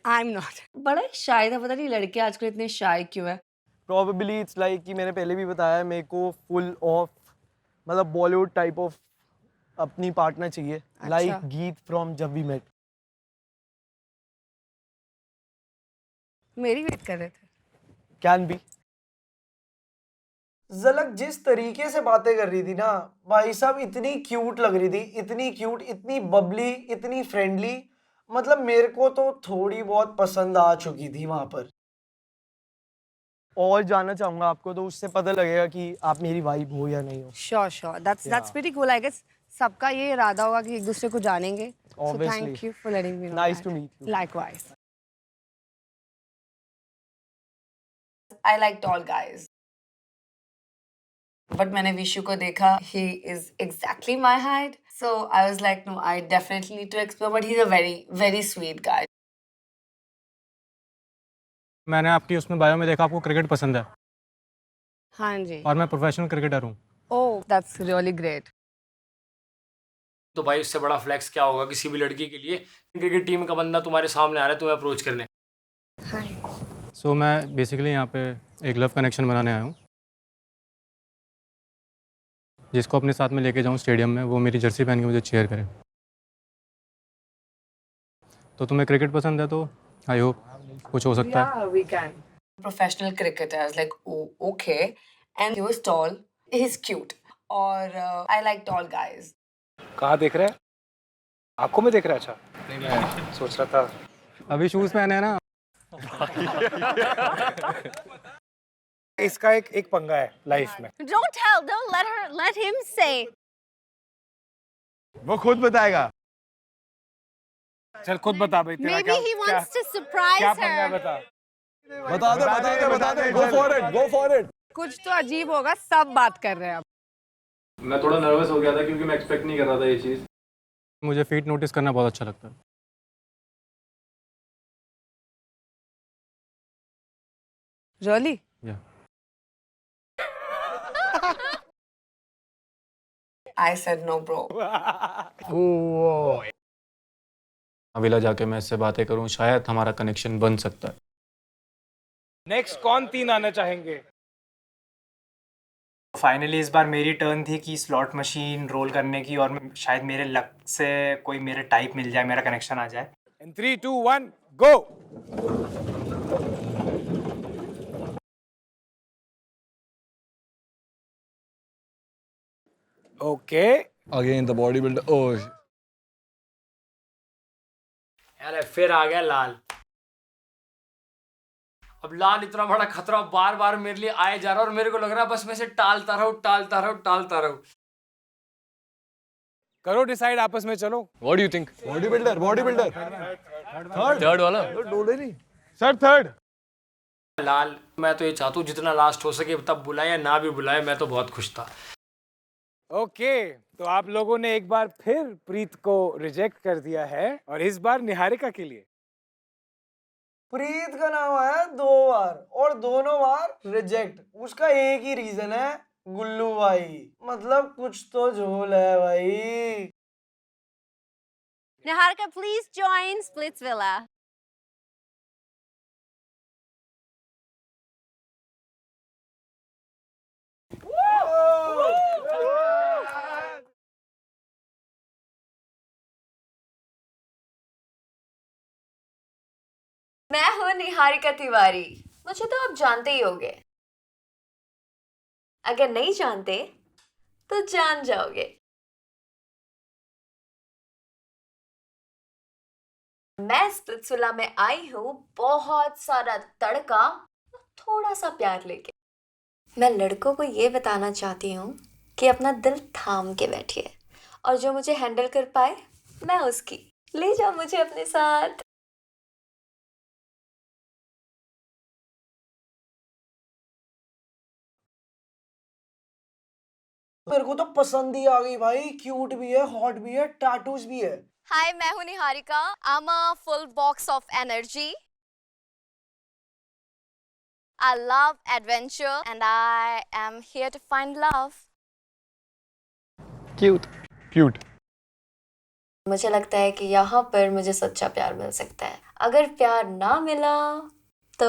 I'm not. बड़ा शाय था, पता नहीं लड़के आजकल इतने शाय क्यों है। Probably it's like कि मैंने पहले भी बताया है, मेरे को full of मतलब बॉलीवुड टाइप ऑफ अपनी पार्टनर चाहिए, लाइक गीत फ्रॉम जब वी मेट। मेरी वेट कर रहे थे। Can be. झलक जिस तरीके से बातें कर रही थी ना भाई साहब, इतनी क्यूट लग रही थी, इतनी क्यूट, इतनी बबली, इतनी फ्रेंडली, मतलब मेरे को तो थोड़ी बहुत पसंद आ चुकी थी वहां पर। और जानना चाहूंगा आपको, तो उससे पता लगेगा कि आप मेरी वाइब हो या नहीं हो। Sure that's pretty cool. I guess सबका ये इरादा होगा कि एक दूसरे को जानेंगे। So Obviously. Thank you for letting me know. Nice to meet you. Likewise. I like tall guys. But मैंने विशु को देखा, he is exactly my height. So I was like, no, I definitely need to explore. But he's a very, very sweet guy. मैंने आपकी उसमें बायो में देखा आपको क्रिकेट पसंद है हाँ जी। और मैं प्रोफेशनल क्रिकेटर हूँ। ओह, दैट्स रियली ग्रेट। तो भाई इससे बड़ा फ्लेक्स क्या होगा किसी भी लड़की के लिए, क्रिकेट टीम का बंदा तुम्हारे सामने आ रहा है तुम्हें अप्रोच करने। सो मैं बेसिकली यहाँ पे एक लव कनेक्शन बनाने आया हूँ, जिसको अपने साथ में लेके जाऊँ स्टेडियम में, वो मेरी जर्सी पहन के मुझे चीयर करे। तो तुम्हें क्रिकेट पसंद है तो आई होप कुछ हो सकता है। Yeah, we can. Professional cricketer. I was like, oh, okay. And he was tall. He's cute. और I like tall guys. कहाँ देख रहे हैं? आंखों में देख रहे हैं? अच्छा, नहीं मैं सोच रहा था अभी शूज़ पहने हैं ना। इसका एक पंगा है लाइफ में। Don't let him say. वो खुद बताएगा। चल खुद बता भाई, तेरा Maybe he wants to surprise क्या पंगा है her. बता। बता दे। Go for it. कुछ तो अजीब होगा, सब बात कर रहे हैं अब। मैं थोड़ा नर्वस हो गया था क्योंकि मैं एक्सपेक्ट नहीं कर रहा था ये चीज़। मुझे फीट नोटिस करना बहुत अच्छा लगता है। Really? Yeah. I said no, bro. अविला जाके मैं इससे बातें करूँ, शायद हमारा कनेक्शन बन सकता है। नेक्स्ट कौन 3 आना चाहेंगे? फाइनली इस बार मेरी टर्न थी कि स्लॉट मशीन रोल करने की, और शायद मेरे लक से कोई मेरे टाइप मिल जाए, मेरा कनेक्शन आ जाए। In 3, 2, 1, go. Okay. Again the bodybuilder. Oh. अरे फिर आ गया लाल। अब लाल इतना बड़ा खतरा बार बार मेरे लिए आए जा रहा है और मेरे को लग रहा है बस मैं इसे टालता रहूं। करो डिसाइड आपस में, चलो। What do you think? Bodybuilder. Third वाला? डोले नहीं। Sir, third. लाल, मैं तो ये चाहता हूँ जितना लास्ट हो सके तब बुलाए या ना भी बुलाए, मैं तो बहुत खुश था। ओके, तो आप लोगों ने एक बार फिर प्रीत को रिजेक्ट कर दिया है, और इस बार निहारिका के लिए। प्रीत का नाम आया 2 बार और दोनों बार रिजेक्ट। उसका एक ही रीजन है, गुल्लू भाई। मतलब कुछ तो झोल है भाई। Niharika, please join Splitsvilla. मैं हूँ निहारिका तिवारी। मुझे तो आप जानते ही होंगे। अगर नहीं जानते तो जान जाओगे। मैं स्प्लिट्सविला में आई हूँ बहुत सारा तड़का, थोड़ा सा प्यार लेके। मैं लड़कों को ये बताना चाहती हूँ कि अपना दिल थाम के बैठिए और जो मुझे हैंडल कर पाए मैं उसकी। ले जाओ मुझे अपने साथ। मेरे को तो पसंद ही आ गई भाई, क्यूट भी है, हॉट भी है, टैटूज भी है। हाय, मैं हूं निहारिका। आई am a full box of energy. I love adventure and I am here to find love. Cute मुझे लगता है कि यहाँ पर मुझे सच्चा प्यार मिल सकता है। अगर प्यार ना मिला तो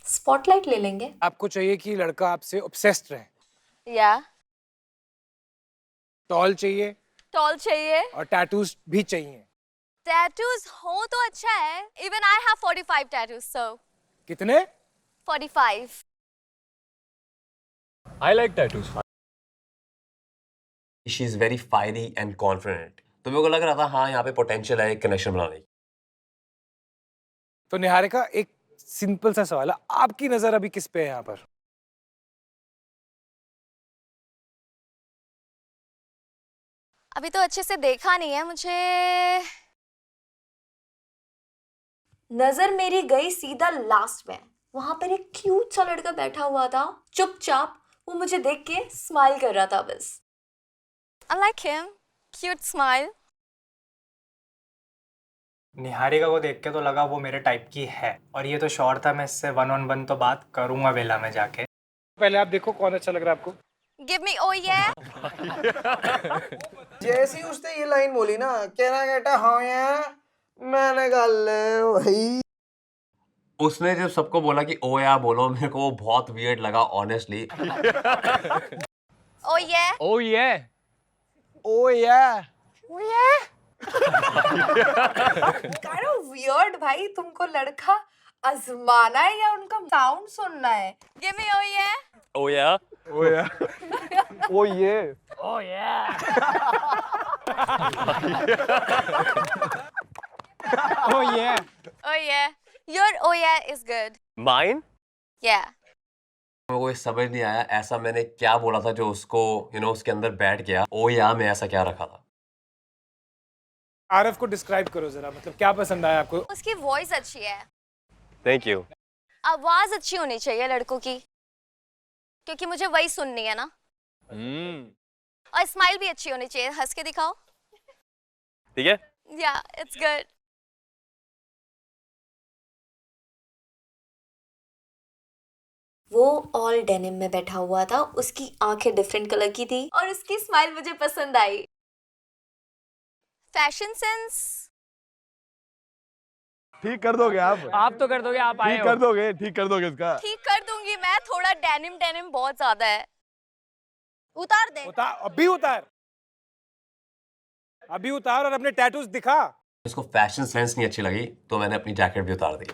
स्पॉटलाइट ले लेंगे। आपको चाहिए कि लड़का आपसे obsessed रहे, Yeah, टॉल चाहिए tall चाहिए। और टैटूज भी चाहिए। Tattoos हो तो अच्छा है। Even I have 45 tattoos, so कितने? 45. I like tattoos. She is very fiery and confident, तो मेरे को लग रहा था हाँ यहाँ पे पोटेंशियल है एक कनेक्शन बनाने की। तो निहारिका, एक सिंपल सा सवाल है, आपकी नजर अभी किस पे है यहाँ पर? अभी तो अच्छे से देखा नहीं है मुझे। नजर मेरी गई सीधा लास्ट में। वहां पर एक क्यूट सा लड़का बैठा हुआ था, चुपचाप। वो मुझे देख के स्माइल कर रहा था बस। I like him. Cute smile. Niharika को देख के तो लगा वो मेरे टाइप की है, और ये तो श्योर था मैं इससे 1-on-1 तो बात करूंगा वेला में जाके। पहले आप देखो कौन अच्छा लग रहा है आपको। Give me oh yeah. जैसे ही उसने ये लाइन बोली ना, कहना कहता हाँ यार, मैंने कहा ले भाई। उसने जब सबको बोला कि ओ या बोलो, मेरे को वो बहुत वियर्ड लगा honestly. Oh yeah. Oh yeah. ओ या Oh yeah. kind of weird भाई, तुमको लड़का आजमाना है या उनका साउंड सुनना है? Give me oh yeah. Oh yeah. ओ या ओ ये Oh yeah. Oh yeah. Oh yeah. Your oh yeah is good. Mine Yeah. मेरे को ये समझ नहीं आया ऐसा मैंने क्या बोला था जो उसको उसके अंदर बैठ गया। ओ या मैं ऐसा क्या रखा था? आरफ को डिस्क्राइब करो जरा, मतलब क्या पसंद आया आपको? उसकी वॉइस अच्छी है। Thank you. आवाज अच्छी होनी चाहिए लड़कों की, क्योंकि मुझे वही सुननी है ना। और स्माइल भी अच्छी होनी चाहिए। हंस के दिखाओ। ठीक है। Yeah, it's good. वो ऑल डेनिम में बैठा हुआ था, उसकी आंखें डिफरेंट कलर की थी और उसकी स्माइल मुझे पसंद आई। फैशन सेंस ठीक कर दोगे आप तो कर दोगे, आप आए ठीक हो। कर दोगे, ठीक कर दोगे इसका। ठीक कर दूंगी मैं। थोड़ा डेनिम बहुत ज्यादा है। उतार दे। अभी उतार, अभी उतार और अपने टैटूज दिखा। उसको फैशन सेंस नहीं अच्छी लगी तो मैंने अपनी जैकेट भी उतार दी।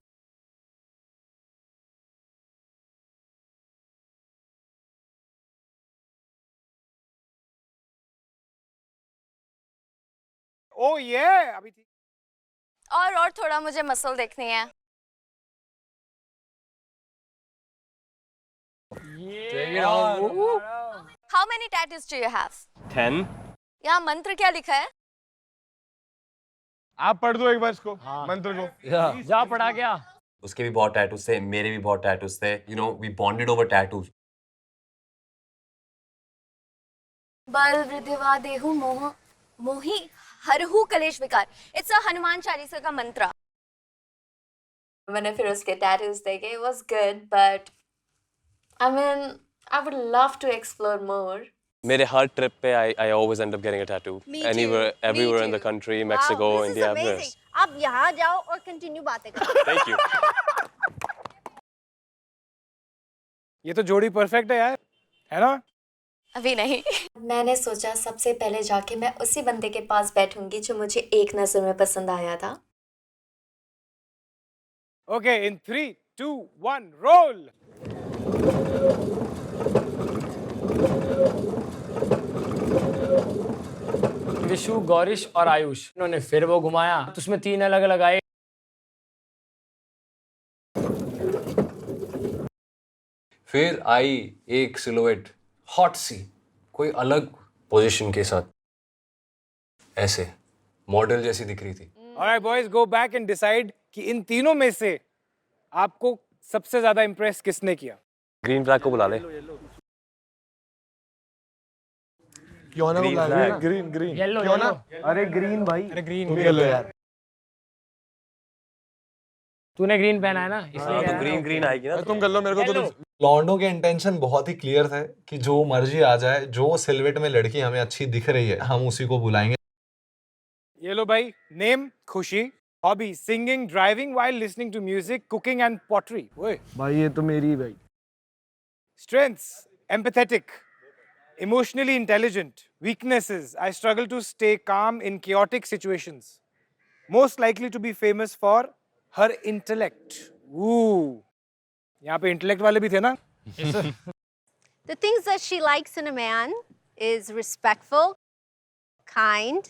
ओ ये अभी ठीक। और थोड़ा मुझे मसल देखनी है। How many tattoos do you have? 10. यहाँ मंत्र क्या लिखा है? आप पढ़ दो एक बार इसको, मंत्र को। जा पढ़ा क्या? उसके भी बहुत टैटूज थे, मेरे भी बहुत टैटूज थे। We bonded over tattoos. बल वृद्धिवा देहु मोह मोहि हरहु कलेश विकार। इट्स अ हनुमान चालीसा का मंत्र। मैंने फिर उसके टैटूज देखे। It was good, but I mean, I would love to explore more. मेरे हर ट्रिप पे I always end up getting a tattoo. Me Anywhere, too. everywhere Me in the too. country, Wow, Mexico, this is India, amazing. everywhere. अब यहाँ जाओ और कंटिन्यू बातें करो। Thank you. ये तो जोड़ी परफेक्ट है यार, है ना? अभी नहीं। मैंने सोचा सबसे पहले जाके मैं उसी बंदे के पास बैठूंगी जो मुझे एक नजर में पसंद आया था। Okay, in 3, 2, 1, roll. Vishu, Gaurish और आयुष, इन्होंने फिर वो घुमाया तो उसमें 3 अलग अलग आए। फिर आई एक सिलुएट हॉट सी, कोई अलग पोजीशन के साथ, ऐसे मॉडल जैसी दिख रही थी. Alright, boys, go back and decide कि इन तीनों में से आपको सबसे ज्यादा इम्प्रेस किसने किया? ग्रीन फ्लैग को बुला ले. क्यों ना बुला रहे? ग्रीन ग्रीन येलो क्यों ना? येलो अरे ग्रीन भाई, अरे ग्रीन तुम येलो यार. तूने ग्रीन पहना है ना इसलिए कह रहा ग्रीन ग्रीन आएगी ना. तुम कर लो, मेरे को तो लॉन्डो के इंटेंशन बहुत ही क्लियर थे कि जो मर्जी आ जाए, जो सिलवेट में लड़की हमें अच्छी दिख रही है हम उसी को बुलाएंगे. ये लो भाई, name Khushi, hobby singing, driving while listening to music, cooking and pottery. ओए भाई ये तो मेरी भाई. strengths, empathetic, emotionally intelligent. Weaknesses, I struggle to stay calm in chaotic situations. Most likely to be famous for her intellect. Ooh. यहाँ पे intellect वाले भी थे ना? The things that she likes in a man is respectful, kind,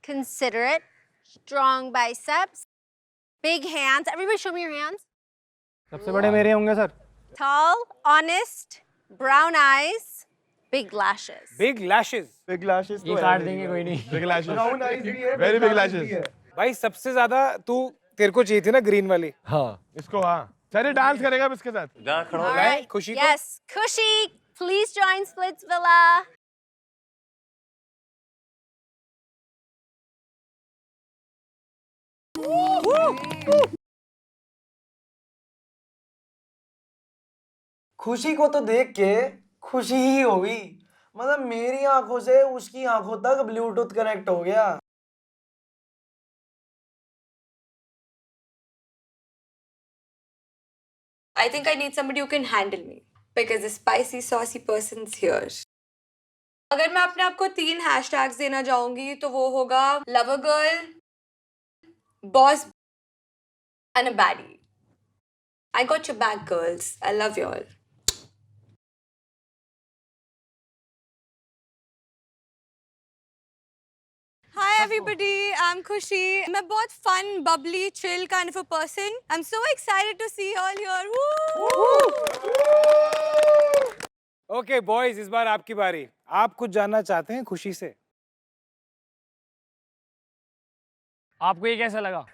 considerate, strong biceps, big hands. Everybody show me your hands. सबसे बड़े मेरे होंगे sir. Tall, honest, brown eyes, big lashes. Big lashes. Big lashes ये काट देंगे कोई नहीं. Big lashes. Brown eyes भी है, Very big brown eyes lashes. भी है. भाई सबसे ज्यादा तू तेरे को चाहिए थी ना ग्रीन वाली. हाँ इसको, हाँ चलिए डांस करेगा अब इसके साथ. जहाँ खड़ा All हो. right. खुशी को? Yes, Kushi, please join Splitsvilla. खुशी को तो देख के खुशी ही होगी. मतलब मेरी आंखों से उसकी आंखों तक ब्लूटूथ कनेक्ट हो गया. I think I need somebody who can handle me because the spicy saucy person's here. अगर मैं अपने आप को 3 हैशटैग्स देना चाहूंगी तो वो होगा lover girl, boss and a baddie. I got your back, girls. I love you all. Hi everybody, I'm Khushi. I'm a बहुत fun, bubbly, chill kind of a person. I'm so excited to see you all here. Woo! Okay, boys, इस बार आपकी बारी. आप कुछ जानना चाहते हैं खुशी से? आपको ये कैसा लगा?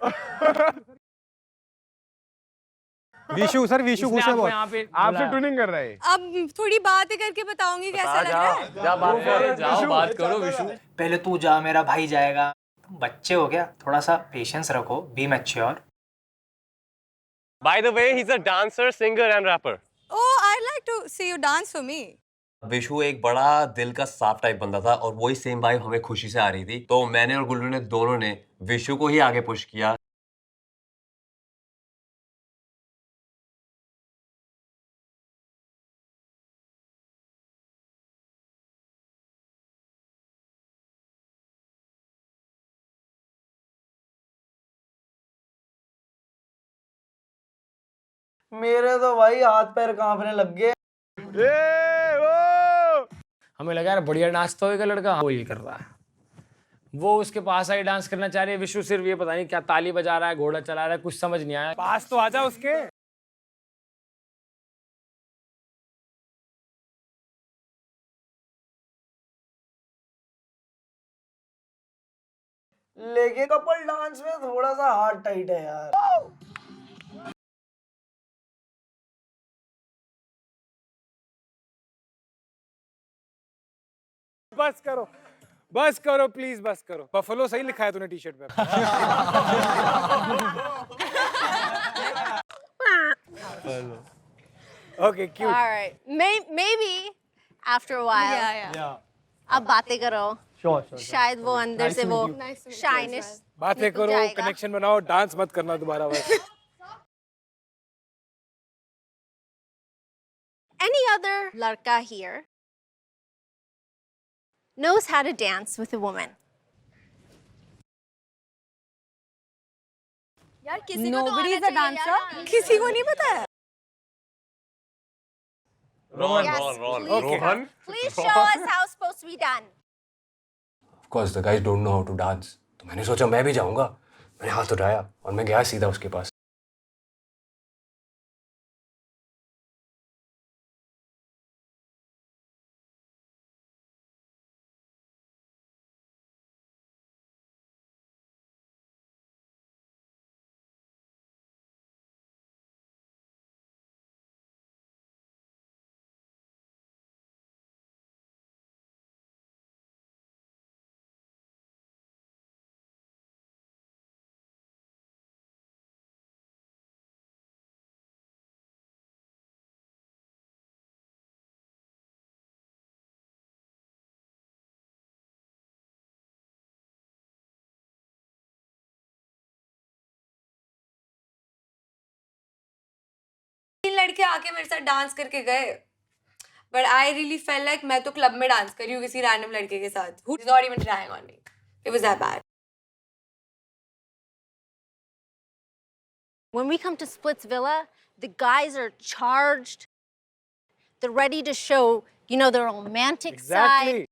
विशु सर, विशु इसने खुश है आपको बहुत. यहाँ पे आपसे बुलाया. ट्यूनिंग कर रहा है. अब थोड़ी बातें करके बताऊंगी कैसा लग रहा है. जा बात करो, जाओ बात करो विशु. पहले तू जा, मेरा भाई जाएगा. तुम बच्चे हो गया, थोड़ा सा पेशेंस रखो, be mature. By the way, he's a dancer, singer and rapper. Oh, I'd like to see you dance for me. Vishu एक बड़ा दिल का साफ टाइप बंदा था और वही सेम वाइब हमें खुशी से आ रही थी, तो मैंने और गुल्लू ने दोनों ने विशु को ही आगे पुश किया. मेरे तो भाई हाथ पैर कांपने लग गए. हमें लगा यार बढ़िया डांस तो होगा लड़का, वो ये कर रहा है. वो उसके पास आई डांस करना चाह रही है. विशु सिर्फ ये पता नहीं क्या ताली बजा रहा है, घोड़ा चला रहा है, कुछ समझ नहीं आया. पास तो आ जा उसके. लेके कपल डांस में थोड़ा सा हार्ट टाइट है यार. बस करो प्लीज, बस करो. बफलो सही लिखा है तूने टी शर्ट पे. Okay, cute. All right. Maybe after a while. Yeah. अब बातें करो. Sure. शायद वो अंदर से वो शाइनिश बातें करो, कनेक्शन बनाओ, डांस मत करना दोबारा बस. Any other लड़का here knows how to dance with a woman? यार किसी को Nobody is a dancer. किसी को नहीं पता है. Rohan. Please show us how it's supposed to be done. Of course, the guys don't know how to dance. तो मैंने सोचा मैं भी जाऊंगा. मैंने हाथ उठाया और मैं गया सीधा उसके पास. तीन लड़के आके मेरे साथ डांस करके गए but I really fail like मैं तो क्लब में डांस कर रही हूँ किसी रैंडम लड़के के साथ who is not even trying on me. It was that bad. When we come to Splits Villa, the guys are charged. They're ready to show, you know, their romantic side.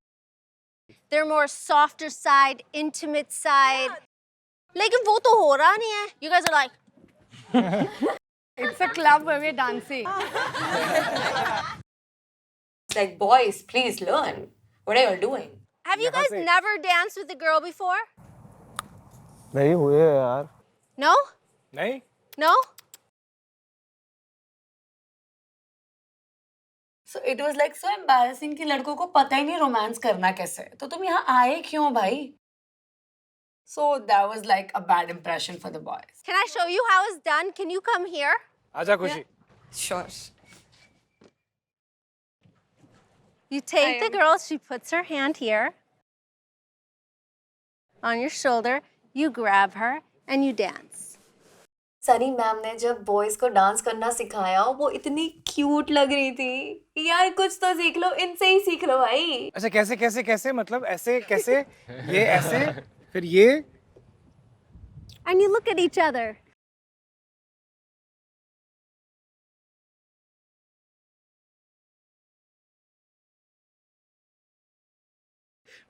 Their more softer side, intimate side. लेकिन वो तो हो रहा नहीं है. You guys are like. It's a club where we're dancing. It's like, boys, please learn. What are you all doing? Have you guys never danced with a girl before? नहीं हुए यार. No? नहीं. No? So it was like so embarrassing कि लड़कों को पता ही नहीं रोमांस करना कैसे है. तो तुम यहाँ आए क्यों भाई? So that was like a bad impression for the boys. Can I show you how it's done? Can you come here? आजा खुशी. Sure. You take the girl, she puts her hand here on your shoulder, you grab her and you dance. Sunny ma'am ने जब बॉयज को डांस करना सिखाया वो इतनी क्यूट लग रही थी यार. कुछ तो सीख लो, इनसे ही सीख लो भाई. अच्छा कैसे कैसे कैसे मतलब ऐसे कैसे ये ऐसे फिर ये. And you look at each other.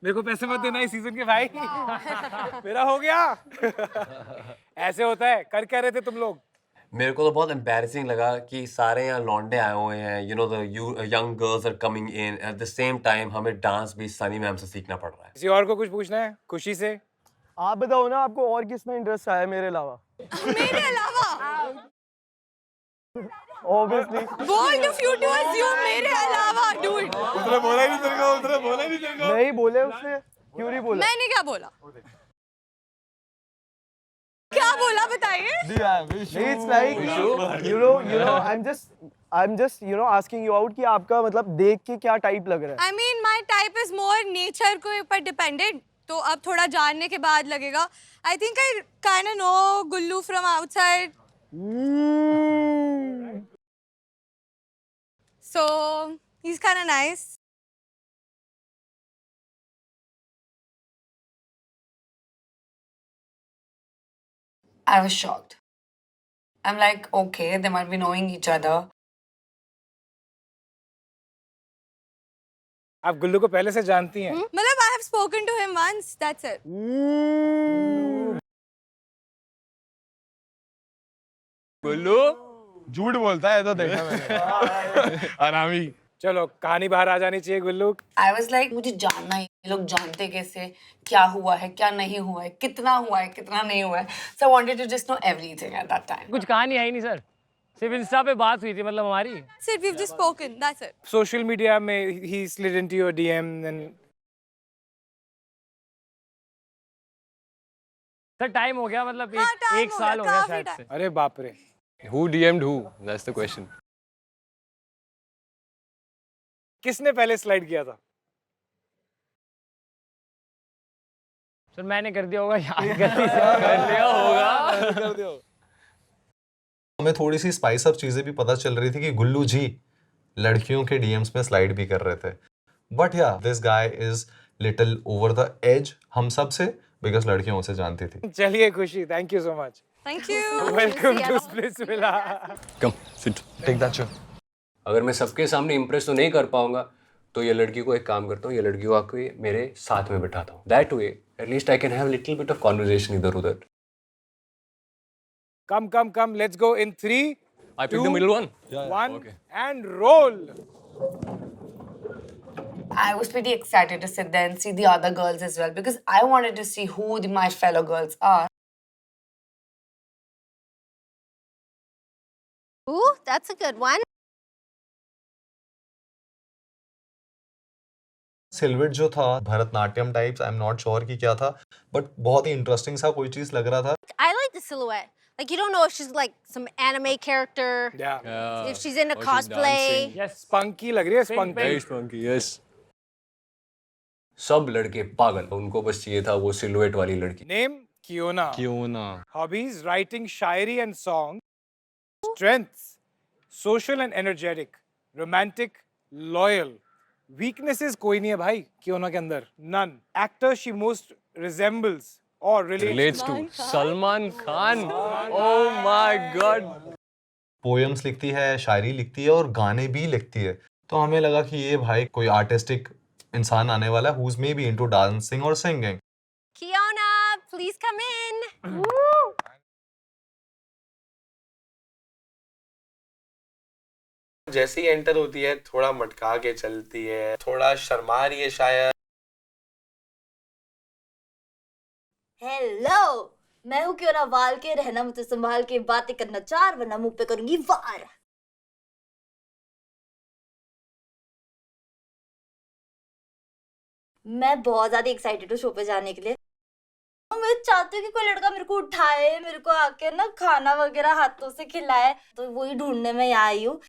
मेरे को पैसे मत देना इस सीजन के भाई. मेरा हो गया. ऐसे होता है. कर क्या रहे थे तुम लोग? मेरे को तो बहुत एम्बैरेसिंग लगा कि सारे यहाँ लौंडे आए हुए हैं you know the young girls are coming in at the same time हमें डांस भी सनी मैम से सीखना पड़ रहा है. किसी और को कुछ पूछना है खुशी से? आप बताओ ना आपको और किसमें इंटरेस्ट आया मेरे अलावा? मेरे अलावा? Obviously. Bold of you to assume मेरे अलावा, dude. उसने बोला ही नहीं तेरे को. उसने बोला ही नहीं तेरे को. नहीं बोले उसने. क्यों नहीं बोला? मैंने क्या बोला? क्या बोला बताइए? It's like you know I'm just asking you out कि आपका मतलब देख के क्या टाइप लग रहा है? I mean my type is more nature के ऊपर dependent. तो अब थोड़ा जानने के बाद लगेगा. I think I kind of know Gullu from outside. So he's kind of nice. I was shocked. I'm like, okay, they might be knowing each other. आप गुल्लू को पहले से जानती हैं? मतलब I have spoken to him once. That's it. गुल्लू झूठ बोलता है तो देखा मैंने. आरामी. चलो कहानी बाहर आ जानी चाहिए गुल्लू. I was like, मुझे जानना है ये लोग जानते कैसे, क्या हुआ है, क्या नहीं हुआ है, कितना हुआ है, कितना नहीं हुआ है. So I wanted to just know everything at that time. कुछ कहानी है ही नहीं सर. सिर्फ इंस्टा पे बात हुई थी मतलब हमारी. That's it. We've just spoken. That's it. Social media में he slid into your DM and sir time हो गया मतलब एक साल हो गया शायद से. अरे बाप रे. Who DM'd who? That's the question. किसने पहले स्लाइड किया था? सर मैंने कर दिया होगा याद गलती से कर लिया होगा. कर दिया. हमें थोड़ी सी स्पाइस अप चीजें भी पता चल रही थी कि गुल्लू जी लड़कियों के डीएम्स में स्लाइड भी कर रहे थे. But yeah this guy is little over the age हम सब से बिकॉज लड़कियों से जानती थी. चलिए खुशी. Thank you so much. Thank you. Welcome to Splits Villa. Come, sit. Take that chair. अगर मैं सबके सामने इम्प्रेस तो नहीं कर पाऊंगा तो ये लड़की को एक काम करता हूँ ये लड़की को आके मेरे साथ में बिठाता हूँ. That way at least I can have a little bit of conversation इधर उधर. Come. Let's go in 3. I picked the middle one. 1 Okay. and roll. I was pretty excited to sit there and see the other girls as well because I wanted to see who my fellow girls are. Ooh, that's a good one. सिल्विट जो था Bharatanatyam types I am not sure कि क्या था बट बहुत ही इंटरेस्टिंग सा कोई चीज लग रहा था. I like the silhouette. Like you don't know if she's like some anime character. Yeah. If she's in a cosplay. Yes. Spunky लग रही है. Spunky. Very spunky, yes. सब लड़के पागल उनको बस चाहिए था वो सिलुएट वाली लड़की. Name Kiona. क्यों ना? Hobbies: writing Shayari and song. Strengths: social and energetic, romantic, loyal. Weaknesses कोई नहीं है भाई कियोना के अंदर, none. Actor she most resembles or relates to Salman Khan. Oh my God. Poems लिखती है, शायरी लिखती है और गाने भी लिखती है। तो हमें लगा कि ये भाई कोई आर्टिस्टिक इंसान आने वाला है who's maybe into dancing or singing. Kiona, please come in. जैसे ही एंटर होती है थोड़ा मटका के चलती है, थोड़ा शर्मा रही है शायद। हेलो, मैं हूँ क्यों ना वाल के, रहना मुझसे संभाल के, बातें करना चार वरना मुंह पे करूंगी वार। मैं बहुत ज्यादा एक्साइटेड हूँ शो पे जाने के लिए। मैं चाहती हूँ कि कोई लड़का मेरे को उठाए, मेरे को आके ना खाना वगैरह हाथों से खिलाए, तो वही ढूंढने में यहाँ आई हूँ।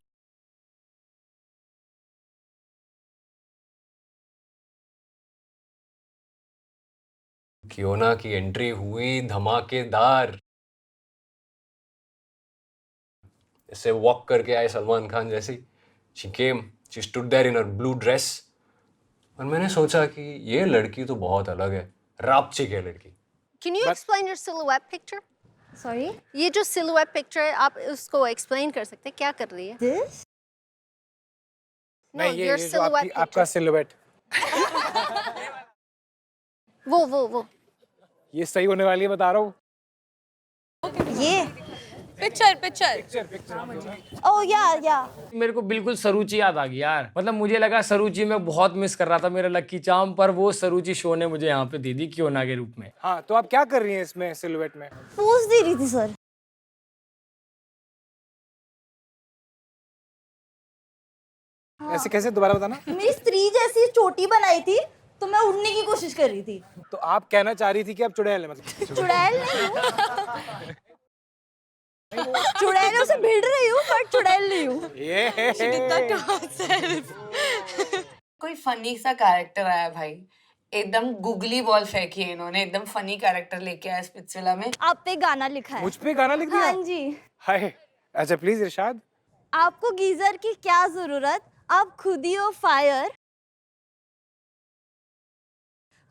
कियोना की एंट्री हुई धमाकेदार। ऐसे वॉक करके आए सलमान खान जैसी। She came, she stood there in her blue dress. और मैंने सोचा कि ये लड़की तो बहुत अलग है, रापचिक है लड़की। Can you explain your silhouette picture? Sorry? ये जो silhouette picture है, आप उसको explain कर सकते हैं, क्या कर रही है? This? No, नहीं, your ये जो silhouette आपका सिलुएट, वो ये सही होने वाली है, बता रहा हूँ। ये पिक्चर ओह या मेरे को बिल्कुल सरूची याद आ गई यार। मतलब मुझे लगा सरूची मैं बहुत मिस कर रहा था मेरा लक्की चार्म, पर वो सरूची शो ने मुझे यहाँ पे दे दी कियोना के रूप में। हाँ, तो आप क्या कर रही हैं इसमें सिलुएट में? पोज दे रही थी सर। ऐसे कैसे, दोबारा बताना। मेरी स्त्री जैसी चोटी बनाई थी तो मैं उड़ने की कोशिश कर रही थी। तो आप कहना चाह रही थी कि आप चुड़ैल है, मतलब चुड़ैल नहीं हूँ। चुड़ैलों से भिड़ रही हूँ पर चुड़ैल नहीं हूँ। कोई फनी सा कैरेक्टर आया भाई, एकदम गुगली बॉल फेंकी है इन्होंने, एकदम फनी कैरेक्टर लेके आया स्पिट्सविला में। आप पे गाना लिखा है। मुझ पे गाना लिख दिया? हाँ जी। हाय, अच्छा प्लीज इरशाद। आपको गीजर की क्या जरूरत, आप खुद ही हो फायर।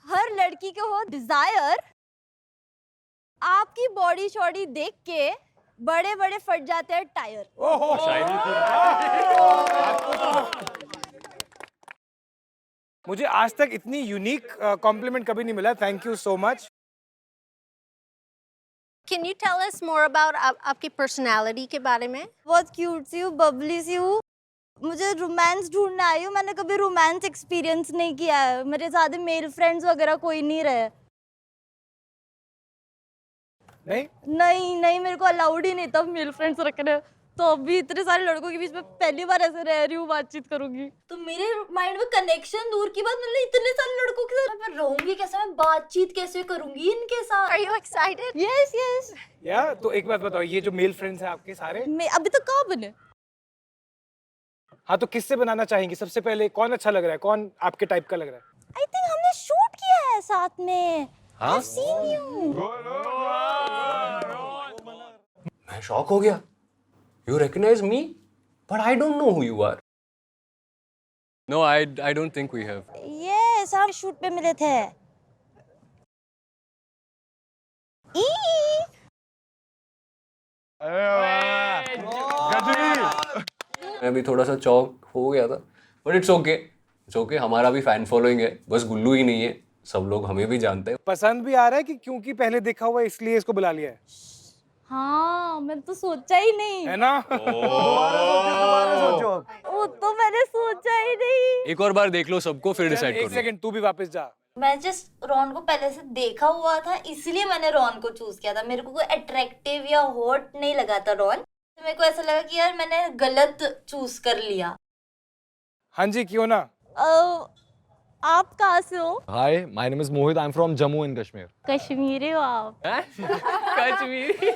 हर लड़की को हो डिजायर, आपकी बॉडी शॉडी देख के बड़े बड़े फट जाते हैं टायर। मुझे आज तक इतनी यूनिक कॉम्प्लीमेंट कभी नहीं मिला, thank you so much. Can you tell us more about आपकी पर्सनालिटी के बारे में? बहुत क्यूट सी हूँ, बबली सी हूँ, मुझे रोमांस ढूंढने आई हूँ। मैंने कभी रोमांस एक्सपीरियंस नहीं किया है, मेरे साथ मेल फ्रेंड्स वगैरह कोई नहीं रहे। नहीं, मेरे को अलाउड ही नहीं था मेल फ्रेंड्स रखने, तो अभी इतने सारे लड़कों के बीच में पहली बार ऐसे रह रही हूँ, बातचीत करूंगी। तो मेरे माइंड में कनेक्शन दूर की बात, मतलब इतने सारे लड़कों के साथ मैं रहूंगी कैसे, मैं बातचीत कैसे करूंगी इनके साथ। Are you excited? Yes. या तो एक बात बताओ, ये जो मेल फ्रेंड्स हैं आपके सारे, मैं अभी तक कहाँ बने? हाँ तो किससे बनाना चाहेंगे? सबसे पहले कौन अच्छा लग रहा है, कौन आपके टाइप का लग रहा है? आई थिंक हमने शूट किया है साथ में। हाँ? I've seen you. मैं शॉक हो गया। You recognize me? But I don't know who you are. No, I don't think we have. Yes, हम शूट पे मिले थे। मैं भी थोड़ा सा चौक हो गया था, बट इट्स ओके, हमारा भी फैन फॉलोइंग है, बस गुल्लू ही नहीं है, सब लोग हमें भी जानते हैं। पसंद भी आ रहा है कि क्योंकि पहले देखा हुआ है इसलिए इसको बुला लिया है? हाँ, मैं तो सोचा ही नहीं है ना। वो तो मैंने सोचा ही नहीं। एक और बार देख लो सबको, फिर डिसाइड एक करो। सेकंड, तू भी वापस जा। मैं जस्ट रॉन को पहले से देखा हुआ था, इसलिए मैंने रॉन को चूज किया था। मेरे को कोई अट्रैक्टिव या हॉट नहीं लगा था रॉन, तो मेरे को ऐसा लगा कि यार मैंने गलत चूज कर लिया। हाँ जी, क्यों ना। आप कहाँ से हो? Hi, my name is Mohit, I am from Jammu and Kashmir. Kashmiri हो आप? कश्मीरी।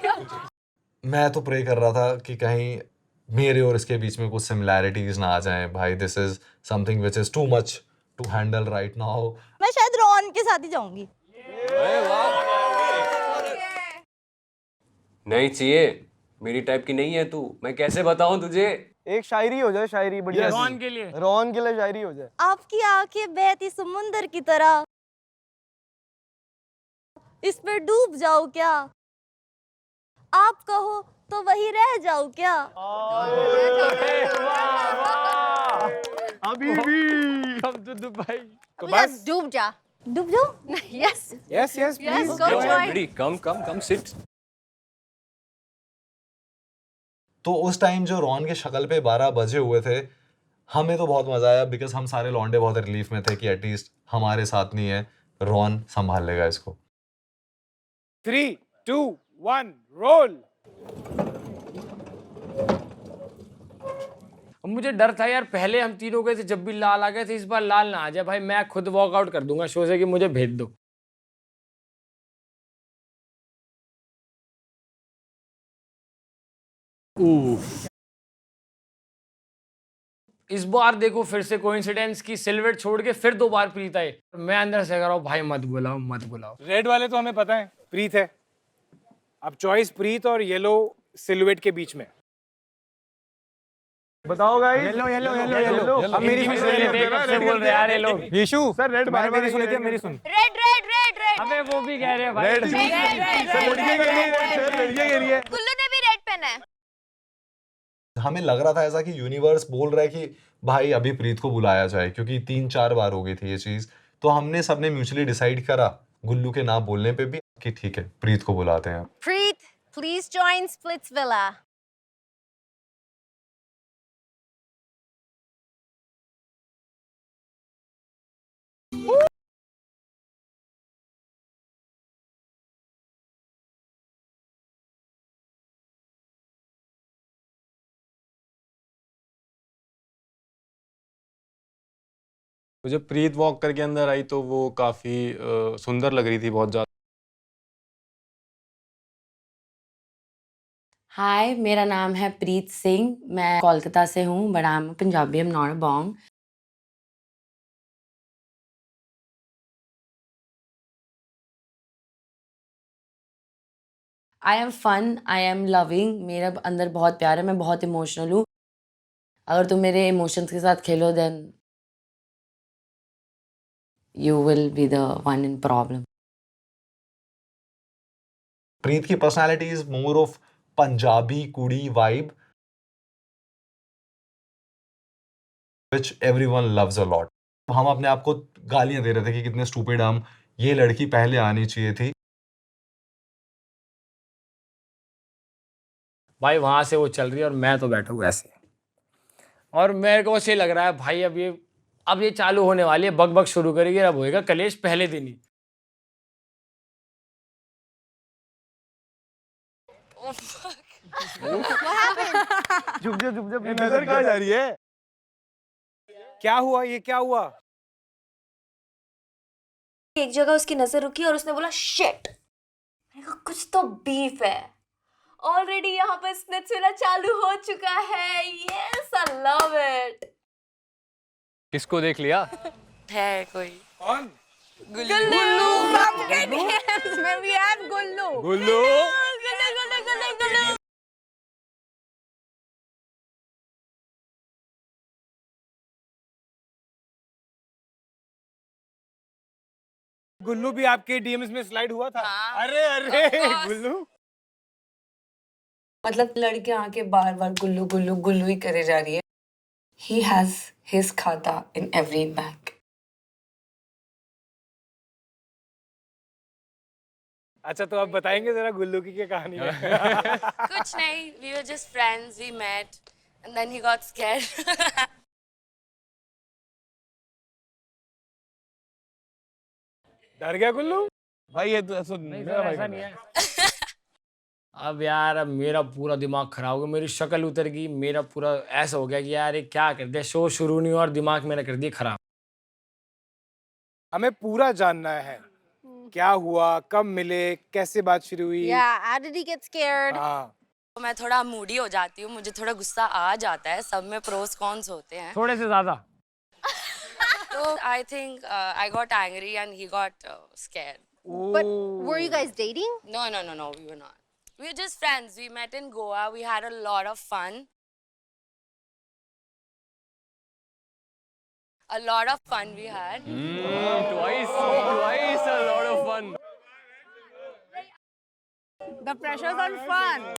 मैं तो प्रे कर रहा था कि कहीं मेरे और इसके बीच में कुछ सिमिलैरिटीज ना आ जाएं। भाई, this is something which is too much to handle right now. मैं शायद रॉन के साथ ही जाऊंगी। नहीं चाहिए, मेरी टाइप की नहीं है तू, मैं कैसे बताऊं तुझे? एक शायरी हो जाए, शायरी बढ़िया सी। रॉन के लिए। रॉन के लिए शायरी हो जाए। आपकी आंखें बहती समुंदर की तरह, इस पे डूब जाओ क्या? आप कहो तो वही रह जाओ क्या? अभी भी कम टू दुबई। तो भैया, बस डूब जा। डूब जाओ? Yes. Yes yes Yes, please go join. Ready, come sit. तो उस टाइम जो रॉन के शक्ल पे 12 बजे हुए थे, हमें तो बहुत मजा आया बिकॉज हम सारे लौंडे बहुत रिलीफ में थे कि एटलीस्ट हमारे साथ नहीं है, रॉन संभाल लेगा इसको। 3 2 1 रोल। मुझे डर था यार, पहले हम तीनों गए थे जब भी लाल आ गए थे, इस बार लाल ना आ जाए भाई, मैं खुद वॉकआउट कर दूंगा शो से कि मुझे भेज दो। इस बार देखो फिर से कोइंसिडेंस की सिल्हूट छोड़ के फिर 2 बार प्रीत आए। मैं अंदर से कह रहा हूँ भाई मत बुलाओ मत बुलाओ। रेड वाले तो हमें पता है प्रीत है, अब चॉइस प्रीत और येलो सिलुएट के बीच में। बताओ guys. Yellow yellow yellow yellow. अब मेरी इनकी भी सुन लेते हैं, कब से बोल रहे हैं यार ये लोग। यीशु सर रेड मैंने मेरी सुनी थी, मेरी सुन। Red, red, red, red. अबे वो भी कह रहे हैं भाई। रेड सर लड़के के लिए, सर लड़के के लिए। गुल्लू ने भी रेड पहना है। हमें लग रहा था ऐसा कि यूनिवर्स बोल रहा है कि भाई अभी प्रीत को बुलाया जाए, क्योंकि 3-4 बार हो गई थी ये चीज। तो हमने सबने म्यूचुअली डिसाइड करा गुल्लू के ना बोलने पे भी कि ठीक है प्रीत को बुलाते हैं। Preet, please join Splitsvilla. तो जब प्रीत वॉक करके अंदर आई तो वो काफ़ी सुंदर लग रही थी बहुत ज़्यादा। हाय, मेरा नाम है प्रीत सिंह, मैं कोलकाता से हूँ, but I am Punjabi, I am not a Bong. I am fun, I am loving, मेरे अंदर बहुत प्यार है, मैं बहुत इमोशनल हूँ। अगर तुम मेरे इमोशंस के साथ खेलो then you will be the one in problem. प्रीत की personality is more of Punjabi kudi vibe which everyone loves a lot. हम अपने आप को गालियां दे रहे थे कि कितने स्टूपिड हम, ये लड़की पहले आनी चाहिए थी। भाई वहां से वो चल रही है और मैं तो बैठा हूँ ऐसे, और मेरे को ऐसे लग रहा है भाई अब ये चालू होने वाली है, बक बक शुरू करेगी, अब होएगा कलेश पहले दिन ही। झुक जा नजर कहाँ जा रही है? क्या हुआ, ये क्या हुआ? एक जगह उसकी नजर रुकी और उसने बोला शिट। मैंने कहा कुछ तो बीफ है। ऑलरेडी यहाँ पर स्प्लिट्सविला चालू हो चुका है। Yes, I love it. किसको देख लिया? है कोई कौन? गुल्लू। Pumpkin Hills में we have गुल्लू। गुल्लू गुल्लू। गुल्लू भी आपके डीएम्स में स्लाइड हुआ था? अरे अरे गुल्लू, मतलब लड़के आके बार बार गुल्लू गुल्लू गुल्लू ही करे जा रही है। He has his खाता in every bank. अच्छा तो आप बताएंगे जरा गुल्लू की क्या कहानी है? कुछ नहीं, we were just friends, we met and then he got scared. डर गया गुल्लू? भाई ये तो ऐसा नहीं मेरा सर, भाई ऐसा कर नहीं रहा है। अब यार अब मेरा पूरा दिमाग खराब हो गया, मेरी शक्ल उतर गई, मेरा पूरा ऐसा हो गया कि यार ये क्या कर दिया, शो शुरू नहीं हुआ और दिमाग मेरा कर दिया खराब। हमें पूरा जानना है, क्या हुआ, कब मिले, कैसे बात शुरू हुई? Yeah, how did he get scared? हाँ, मैं थोड़ा मूडी हो जाती हूँ, मुझे थोड़ा गुस्सा आ जाता है, सब में प्रोस कॉन्स होते हैं। थोड़े से ज्यादा। तो I think I got angry and he got scared. But were you guys dating? No, we were not. We're just friends. We met in Goa. We had a lot of fun. A lot of fun we had. Twice a lot of fun. The pressure's on fun.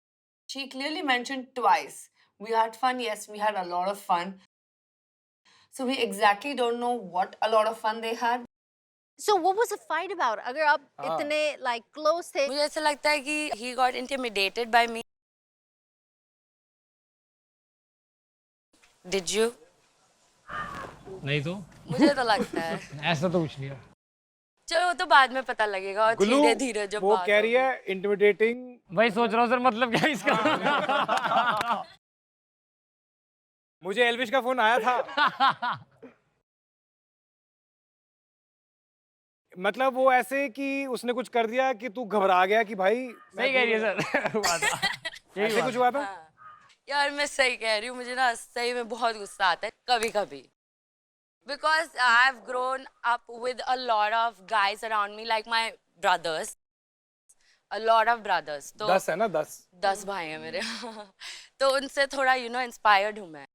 She clearly mentioned twice. We had fun, yes, we had a lot of fun. So we exactly don't know what a lot of fun they had. So what was the fight about? अगर आप इतने like close थे. मुझे ऐसा लगता है कि he got intimidated by me. Did you? नहीं तो मुझे तो लगता है. ऐसा तो कुछ नहीं है. चलो वो तो बाद में पता लगेगा और गुल्लू, धीरे धीरे जब वो बात कह रही है इंटिमिडेटिंग. वही सोच रहा हूँ सर, मतलब क्या इसका. मुझे एल्विश का फोन आया था. मतलब वो ऐसे कि उसने कुछ कर दिया कि तू घबरा गया कि भाई. सही कह रही है सर. ऐसे कुछ हुआ था. यार मैं सही कह रही हूँ, मुझे ना सही में बहुत गुस्सा आता है कभी कभी. Because I've grown up with a lot of guys around me, like my brothers. A lot of brothers. तो 10 है ना 10 भाई हैं मेरे. तो उनसे थोड़ा इंस्पायर्ड हूँ मैं.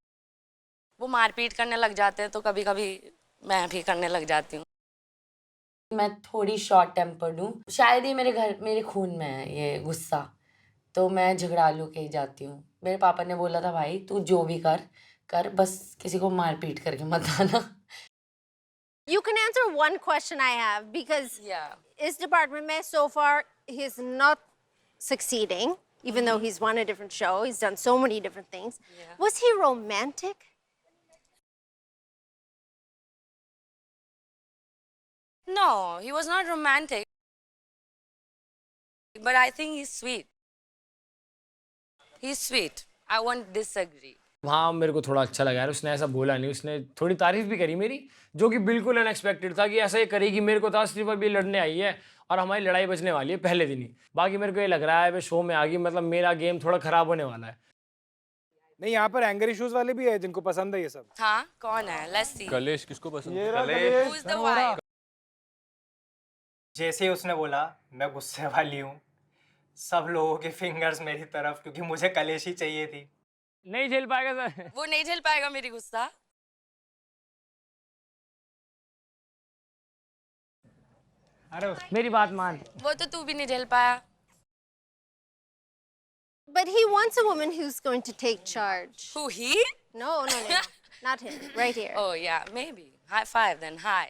वो मारपीट करने लग जाते हैं तो कभी कभी मैं भी करने लग जाती हूँ. मैं थोड़ी शॉर्ट टेम्पर्ड हूँ. शायद ये मेरे खून में है ये गुस्सा. तो मैं झगड़ालू के ही जाती हूँ. मेरे पापा ने बोला था भाई तू जो भी कर बस किसी को मारपीट करके मत आना. You can answer one question I have because his department mein so far he's not succeeding, even though he's won a different show. He's done so many different things. Was he romantic? No, he was not romantic. But I think he's sweet. He's sweet. I won't disagree. हाँ मेरे को थोड़ा अच्छा लगा यार, उसने ऐसा बोला नहीं, उसने थोड़ी तारीफ भी करी मेरी, जो कि बिल्कुल अनएक्सपेक्टेड था कि ऐसा ये करेगी. मेरे को था सिर्फ अभी लड़ने आई है और हमारी लड़ाई बचने वाली है पहले दिन ही. बाकी मेरे को ये लग रहा है वे शो में आ गई, मतलब मेरा गेम थोड़ा खराब होने वाला है. नहीं यहाँ पर एंगर इश्यूज वाले भी है जिनको पसंद है ये सब. हाँ कौन है? Let's see. कलेश किसको पसंद है? Who's the wife? जैसे ही उसने बोला मैं गुस्से वाली हूँ, सब लोगों के फिंगर्स मेरी तरफ, क्योंकि मुझे कलेश ही चाहिए थी. नहीं झेल पाएगा सर. वो नहीं झेल पाएगा मेरी गुस्सा. अरे मेरी बात मान. वो तो तू भी नहीं झेल पाया. But he wants a woman who's going to take charge. Who, he? No, not him. Right here. Oh yeah, maybe. High five then. Hi.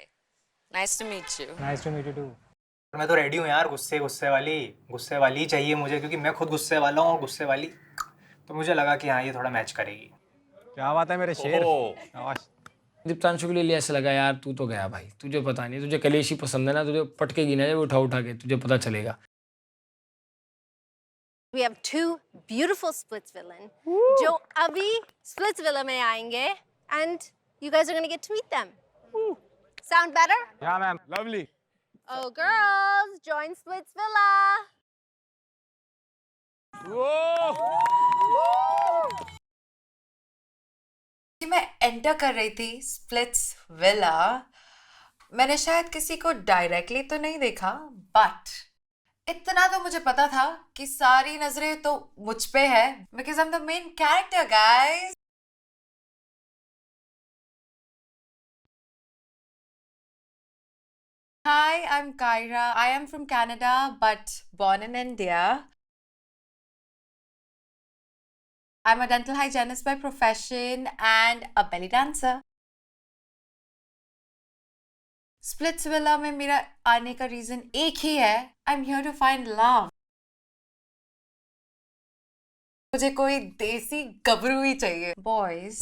Nice to meet you. Nice to meet you too. मैं तो रेडी हूँ यार, गुस्से वाली चाहिए मुझे, क्योंकि मैं खुद गुस्से वाला हूँ और गुस्से वाली, तो मुझे लगा कि हाँ ये थोड़ा मैच करेगी. क्या बात है मेरे शेर. दीप्तांशु के लिए ऐसा लगा यार तू तो गया भाई, तुझे पता नहीं, तुझे कलेशी पसंद है ना, तुझे पटकेगी ना जब उठा के, तुझे पता चलेगा. We have two beautiful Splitsvilla जो अभी Splitsvilla में आएंगे, and you guys are going to get to meet them. Sound better? Yeah, ma'am. Lovely. Oh, girls, join Splitsvilla. मैं एंटर कर रही थी स्प्लिट्स विला. मैंने शायद किसी को डायरेक्टली तो नहीं देखा, बट इतना तो मुझे पता था कि सारी नजरें तो मुझ पे है, because I am the main character guys. Hi, I'm Kyra. I am from Canada, but born in India. I'm a dental hygienist by profession and a belly dancer. Splitsvilla में मेरा आने का रीजन एक ही है. I'm here to find love. मुझे कोई देसी गबरू ही चाहिए. Boys,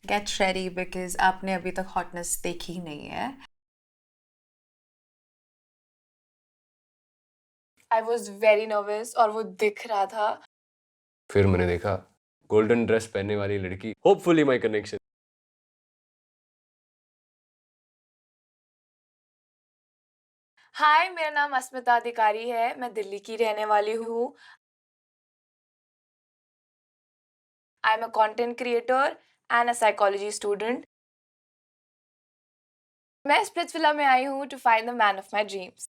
get ready because आपने अभी तक hotness देखी नहीं है. I was very nervous और वो दिख रहा था. फिर मैंने देखा गोल्डन ड्रेस पहनने वाली लड़की, होपफुली माय कनेक्शन. हाय, मेरा नाम अस्मिता अधिकारी है. मैं दिल्ली की रहने वाली हूँ. I am a content creator and a psychology student. मैं स्प्लिट्सविला में आई हूँ to find the man of my dreams.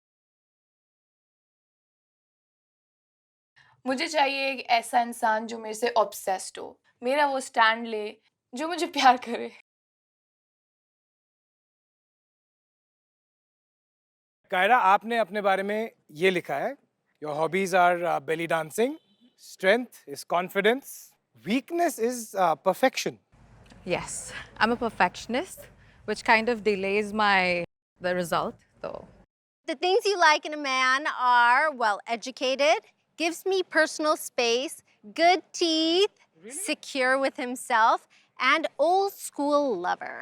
मुझे चाहिए एक ऐसा इंसान जो मेरे से ऑब्सेस्ड हो, मेरा वो स्टैंड ले, जो मुझे प्यार करे। कायरा, आपने अपने बारे में ये लिखा है, your hobbies are belly dancing, strength is confidence, weakness is perfection. Yes, I'm a perfectionist, which kind of delays the result, though. The things you like in a man are well educated, gives me personal space, good teeth, secure with himself, and old school lover.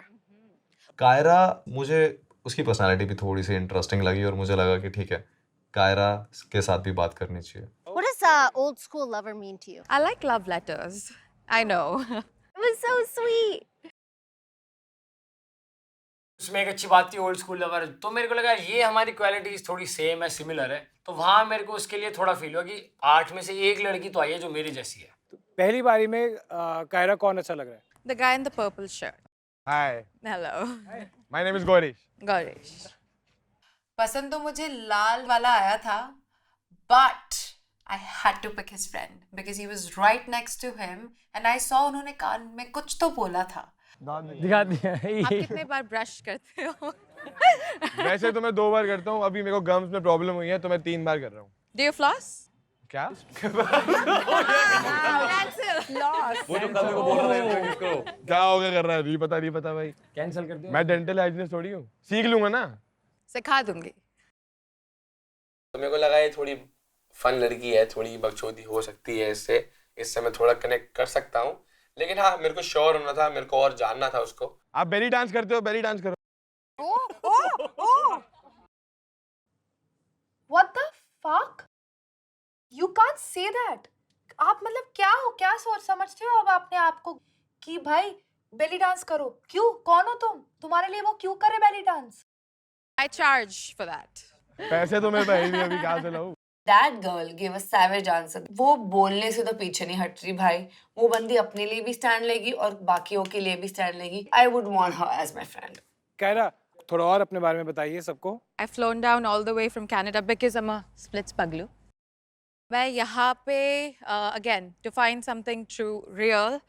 Kaira, मुझे उसकी पर्सनालिटी भी थोड़ी सी इंटरेस्टिंग लगी और मुझे लगा कि ठीक है, कायरा के साथ भी बात करनी चाहिए. What does old school lover mean to you? I like love letters. I know. It was so sweet. उसमें एक अच्छी बात थी ओल्ड स्कूल लवर, तो मेरे को लगा ये हमारी क्वालिटीज थोड़ी सेम है, सिमिलर है, तो वहाँ मेरे को उसके लिए थोड़ा फील हुआ कि 8 में से एक लड़की तो आई है जो मेरी जैसी है. पहली बारी में कायरा कौन अच्छा लग रहा है? The guy in the purple shirt. Hi, Hello. my name is Gaurish. Gaurish. पसंद तो मुझे लाल वाला आया था, but I had to pick his friend because he was right next to him and I saw उन्होंने कान में कुछ तो बोला था. दिखा दिया. आप कितने बार ब्रश करते हो? वैसे तो मैं 2 बार करता हूँ, अभी मेरे को गम्स में प्रॉब्लम हुई है तो मैं 3 बार कर रहा हूँ. Do you floss? क्या? वो जो कल को बोल रहे थे किसको? क्या होगा कर रहा है? नहीं पता भाई. कैंसिल कर दिया. मैं डेंटल हाइजीनिस्ट थोड़ी हूँ, सीख लूंगा ना. सिखा दूंगी. तो मेरे को लगा ये थोड़ी फन लड़की है, थोड़ी बकचोदी हो सकती है, इससे मैं थोड़ा कनेक्ट कर सकता हूँ. लेकिन हाँ, मेरे को श्योर होना था, मेरे को और जानना था उसको. आप बेली डांस करते हो? बेली डांस करो. What the fuck? You can't say that. आप मतलब क्या सोच समझते हो अब अपने आप को कि भाई बेली डांस करो? क्यों? कौन हो तुम? तुम्हारे लिए वो क्यों करे belly dance? I charge for that. पैसे तो मेरे पास ही नहीं, अभी कहाँ से लाऊं? That girl gave a savage answer. वो बोलने से तो पीछे नहीं हट रही भाई. वो बंदी अपने लिए भी स्टैंड लेगी और बाकियों के लिए भी स्टैंड लेगी. I would want her as my friend. Kiara, थोड़ा और अपने बारे में बताइए सबको. I've flown down all the way from Canada because I'm a splits paglu. मैं यहाँ पे again to find something true, real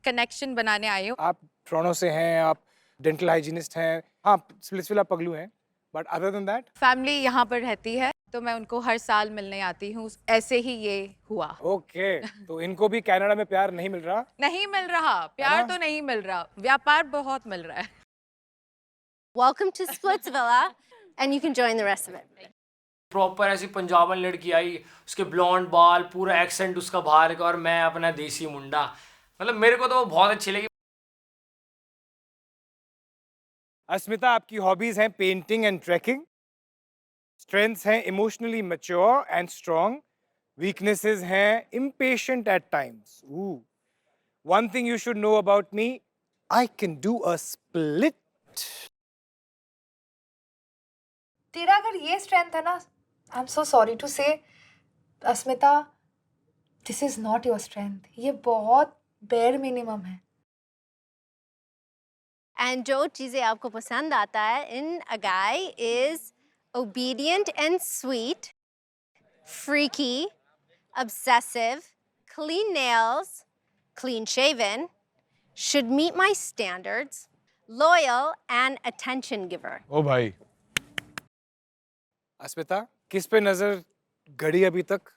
connection बनाने आई हूँ. आप टोरंटो से हैं, आप डेंटल हाइजीनिस्ट हैं, हाँ स्प्लिट्सविला पगलू हैं, but other than that family यहाँ पर रहती है तो मैं उनको हर साल मिलने आती हूँ. ऐसे ही ये हुआ. ओके. तो इनको भी कनाडा में प्यार नहीं मिल रहा? नहीं मिल रहा, प्यार तो नहीं मिल रहा, व्यापार बहुत मिल रहा है. Welcome to Splitsvilla, and you can join the rest of it. Proper ऐसी पंजाबन लड़की आई, उसके ब्लॉन्ड बाल, पूरा एक्सेंट उसका बाहर का, और मैं अपना देसी मुंडा. मतलब मेरे को तो वो बहुत अच्छी लगी. अस्मिता, आपकी हॉबीज हैं पेंटिंग एंड ट्रैकिंग, स्ट्रेंथ्स हैं emotionally mature and strong, weaknesses हैं impatient at times. One thing you should know about me, I can do a split. तेरा अगर ये स्ट्रेंथ है ना, I am so sorry to say Asmita, this is not your strength. ये बहुत बेयर मिनिमम है. And जो चीज़ें आपको पसंद आता है in a guy is obedient and sweet, freaky, obsessive, clean nails, clean shaven, should meet my standards, loyal and attention giver. ओ भाई. अस्मिता, किस पे नजर गड़ी अभी तक?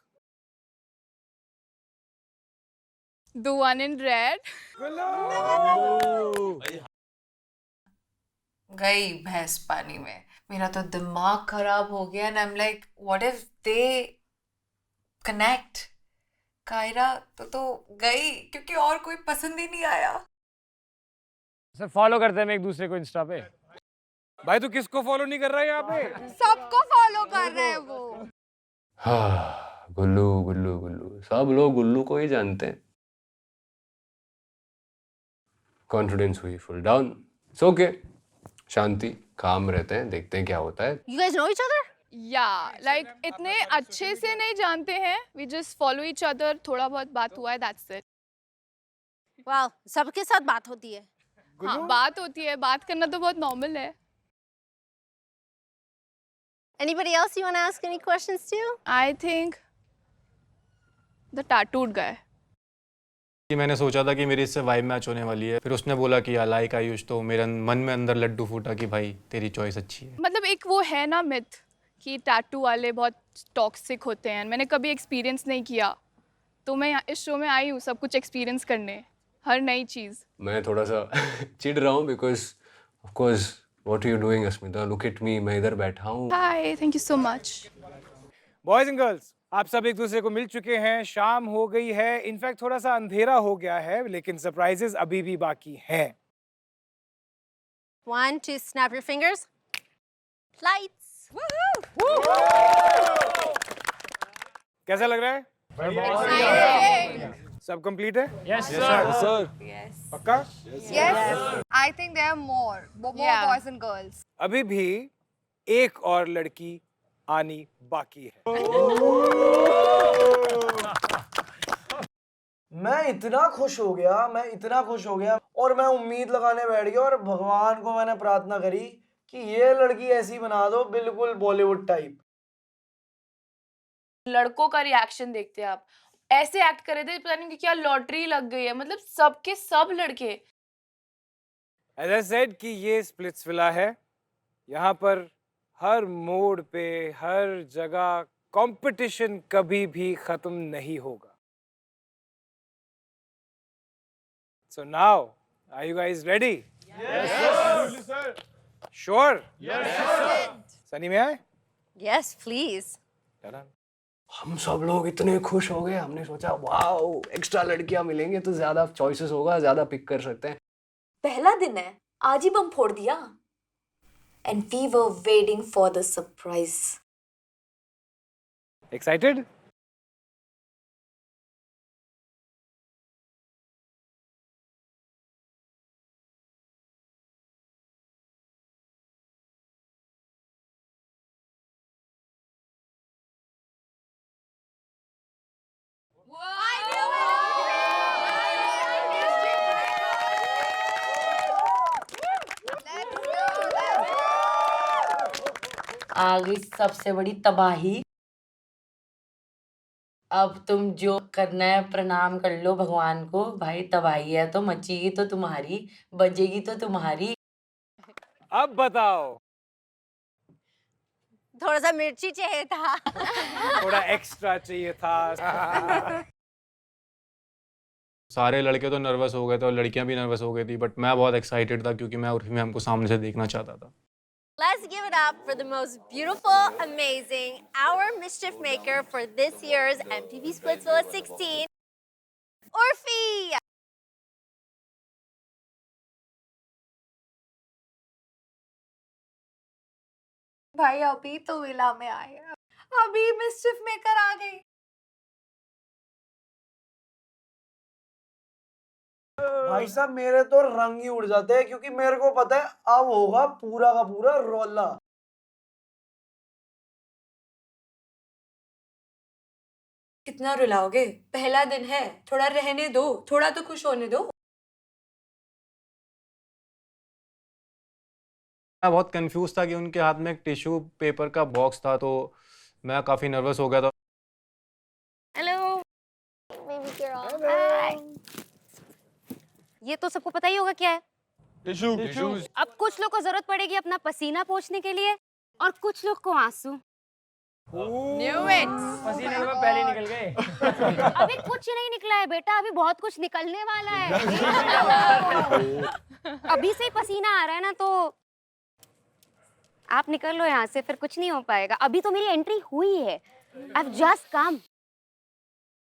The one in red. गई भैंस पानी में. मेरा तो दिमाग खराब हो गया and I am like what if they connect. Kaira तो गई क्योंकि और कोई पसंद ही नहीं आया. सर फॉलो करते हैं हम एक दूसरे को इंस्टा पे. भाई तू किसको फॉलो नहीं कर रहा है यहाँ पे? सबको फॉलो कर रहे हैं वो. हाँ, गुल्लू गुल्लू गुल्लू, सब लोग गुल्लू को ही जानते हैं. कॉन्फिडेंस हुई full down. It's okay. Shanti, काम रहते हैं, देखते हैं क्या होता है. You guys know each other? Yeah, like इतने अच्छे से नहीं जानते हैं. We just follow each other. थोड़ा बहुत बात हुआ है, that's it. Wow, सबके साथ बात होती है. हाँ, बात होती है. बात करना तो बहुत नॉर्मल है. Anybody else you want to ask any questions to? I think the tattooed guy. कि मैंने सोचा था कि मेरी इससे वाइब मैच होने वाली है, फिर उसने बोला कि आई लाइक आयुष, तो मेरे मन में अंदर लड्डू फूटा कि भाई तेरी चॉइस अच्छी है। मतलब एक वो है ना मिथ कि टैटू वाले बहुत टॉक्सिक होते हैं, मैंने कभी एक्सपीरियंस नहीं किया, तो मैं इस शो में आई हूँ सब कुछ एक्सपीरियंस करने, हर नई चीज़। मैं थोड़ा सा चिढ़ रहा हूँ because of course what are you doing Asmita, look at me, मैं इधर बैठा हूँ। Hi, thank you so much. Boys and girls, आप सब एक दूसरे को मिल चुके हैं, शाम हो गई है, इनफैक्ट थोड़ा सा अंधेरा हो गया है, लेकिन सरप्राइजेस अभी भी बाकी हैं। 1, 2, snap your fingers. Lights. कैसा लग रहा है? Exciting. सब कंप्लीट है? Yes, sir. पक्का? Yes. I think there are more Yeah. boys and girls. अभी भी एक और लड़की आनी बाकी है। मैं इतना खुश हो गया और मैं उम्मीद लगाने बैठ गया और भगवान को मैंने प्रार्थना करी कि ये लड़की ऐसी बना दो बिल्कुल बॉलीवुड टाइप। लड़कों का रिएक्शन देखते आप, ऐसे एक्ट कर रहे थे पता नहीं क्या लॉटरी लग गई है, मतलब सबके सब लड़के। As I said कि ये स्प्लिट्सविला है, यहाँ पर हर मोड़ पे, हर जगह कंपटीशन कभी भी खत्म नहीं होगा। So now, are you guys ready? Yes, sir. Sure? Yes. Sunny में आए? Yes, please. चला। हम सब लोग इतने खुश हो गए, हमने सोचा वाओ एक्स्ट्रा लड़कियां मिलेंगे तो ज्यादा चॉइसेस होगा, ज्यादा पिक कर सकते हैं। पहला दिन है, आज ही बम फोड़ दिया। And we were waiting for the surprise. Excited? आ गई सबसे बड़ी तबाही। अब तुम जो करना है प्रणाम कर लो भगवान को, भाई तबाही है तो मचेगी तो तुम्हारी, बजेगी तो तुम्हारी। अब बताओ। थोड़ा सा मिर्ची चाहिए था। थोड़ा एक्स्ट्रा चाहिए था। सारे लड़के तो नर्वस हो गए थे और लड़कियां भी नर्वस हो गई थी, बट मैं बहुत एक्साइटेड था क्योंकि मैं उर्फी मैम को सामने से देखना चाहता था। Let's give it up for the most beautiful, amazing, our mischief maker for this year's MTV Splitsvilla 16, Urfi! भाई अभी तो विला में आए, अभी मिस्चिफ मेकर आ गई। भाई साहब मेरे तो रंग ही उड़ जाते हैं क्योंकि मेरे को पता है अब होगा पूरा का पूरा रोला। कितना रुलाओगे? पहला दिन है, थोड़ा रहने दो, थोड़ा तो खुश होने दो। मैं बहुत कंफ्यूज था कि उनके हाथ में एक टिश्यू पेपर का बॉक्स था, तो मैं काफ़ी नर्वस हो गया था। Hello, baby girl. Hi. ये तो सबको पता ही होगा क्या है। Tissues. अब कुछ लोग को जरूरत पड़ेगी अपना पसीना पोंछने के लिए और कुछ लोग को आंसू। Knew it. पसीने में पहले निकल गए। अभी कुछ नहीं निकला है बेटा, अभी बहुत कुछ निकलने वाला है। अभी से ही पसीना आ रहा है ना, तो आप निकल लो यहाँ से, फिर कुछ नहीं हो पाएगा। अभी तो मेरी एंट्री हुई है। I've just come.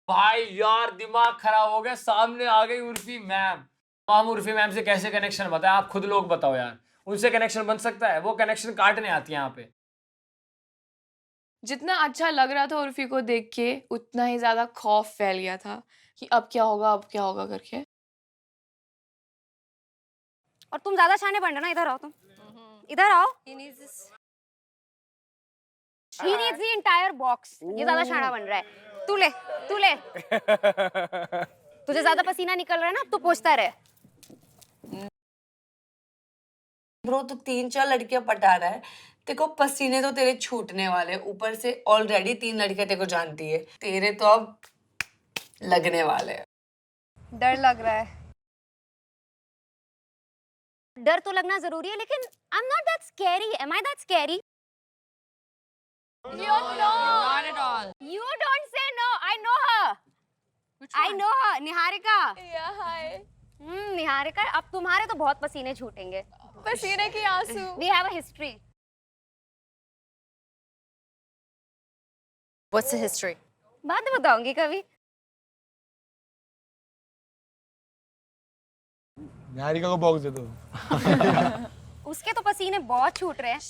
भाई यार दिमाग खराब हो गया, सामने आ गई उर्फी मैम। हम उर्फी मैम से कैसे कनेक्शन बताएं, आप खुद लोग बताओ यार। उनसे कनेक्शन बन सकता है? वो कनेक्शन काटने आती है यहाँ पे। जितना अच्छा लग रहा था उर्फी को देख के, उतना ही ज्यादा खौफ फैल गया था कि अब क्या होगा, अब क्या होगा करके। और तुम ज्यादा छाने पड़ रहे ना, इधर आओ तुम। इधर आओ। He needs the entire box. ये ज्यादा छाना बन रहा है। तू ले, तू ले। तुझे ज्यादा पसीना निकल रहा है ना, तू पोंछता रहे। ब्रो तो 3-4 लड़कियां पटा रहा है, देखो पसीने तो तेरे छूटने वाले, ऊपर से ऑलरेडी 3 लड़कियां तेरे को जानती है, तेरे तो अब लगने वाले हैं। डर लग रहा है। डर तो लगना जरूरी है, लेकिन I am not that scary. Am I that scary? You know. Not at all. You don't say no. I know her. I know her. Niharika. Yeah, hi. Niharika, अब तुम्हारे तो बहुत पसीने छूटेंगे। पसीने की आंसू। We have a history. What's the history? बाद में बताऊंगी कभी। निहारिका को बॉक्स दे दो। उसके तो पसीने बहुत छूट रहे हैं।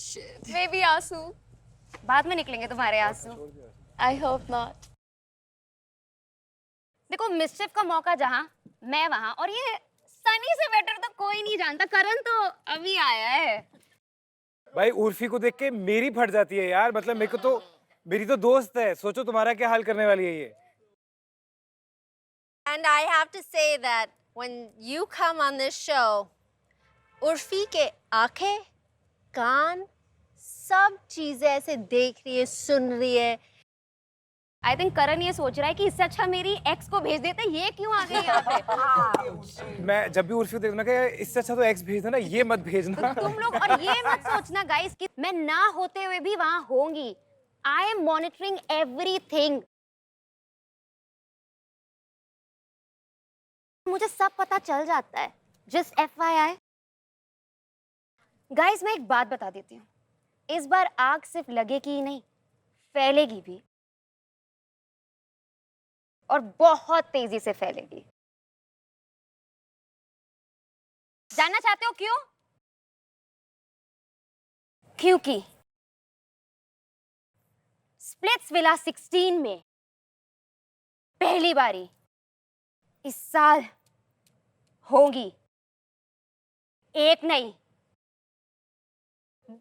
मे बी आंसू। बाद में निकलेंगे तुम्हारे आंसू। I hope not. देखो, मिस्चिफ का मौका जहाँ, मैं वहाँ, और ये सनी से बेटर तो कोई नहीं जानता। करण तो अभी आया है। भाई उर्फी को देख के मेरी फट जाती है यार। मतलब मेरे को तो, मेरी तो दोस्त है, सोचो तुम्हारा क्या हाल करने वाली है ये। And I have to say that when you come on this show, Urfi के आंखें, कान, सब चीजें ऐसे देख रही है, सुन रही है। आई थिंक करण ये सोच रहा है कि इससे अच्छा मेरी एक्स को भेज देते, ये क्यों आ गई यहाँ पे। मैं जब भी उर्फी को देखता हूं, इससे अच्छा तो एक्स भेज देना, ये मत भेजना। तुम लोग और ये मत सोचना गाइस कि मैं ना होते हुए भी वहां होंगी। I am monitoring everything. मुझे सब पता चल जाता है। Just FYI। गाइस, मैं एक बात बता देती हूँ, इस बार आग सिर्फ लगेगी ही नहीं, फैलेगी भी, और बहुत तेजी से फैलेगी। जानना चाहते हो क्यों? क्योंकि स्प्लिट्सविला 16 में पहली बारी इस साल होंगी एक नहीं,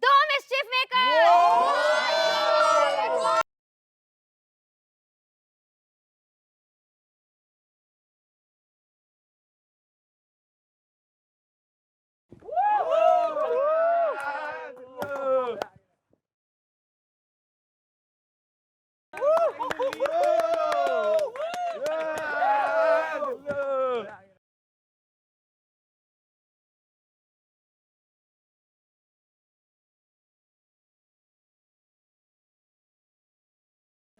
2 mischief maker.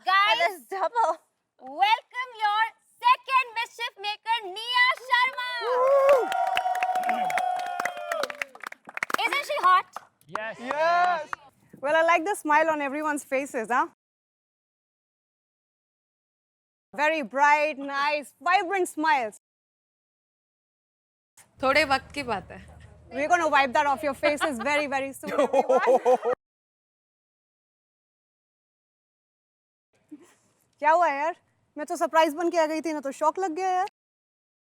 Guys, double. Welcome your second mischief maker, Nia Sharma. Isn't she hot? Yes. Yes. Well, I like the smile on everyone's faces, huh? Very bright, nice, vibrant smiles. थोड़े वक्त की बात है। We're going to wipe that off your faces very, very soon, everyone. क्या हुआ यार? मैं तो सरप्राइज बन के आ गई थी ना, तो शॉक लग गया यार।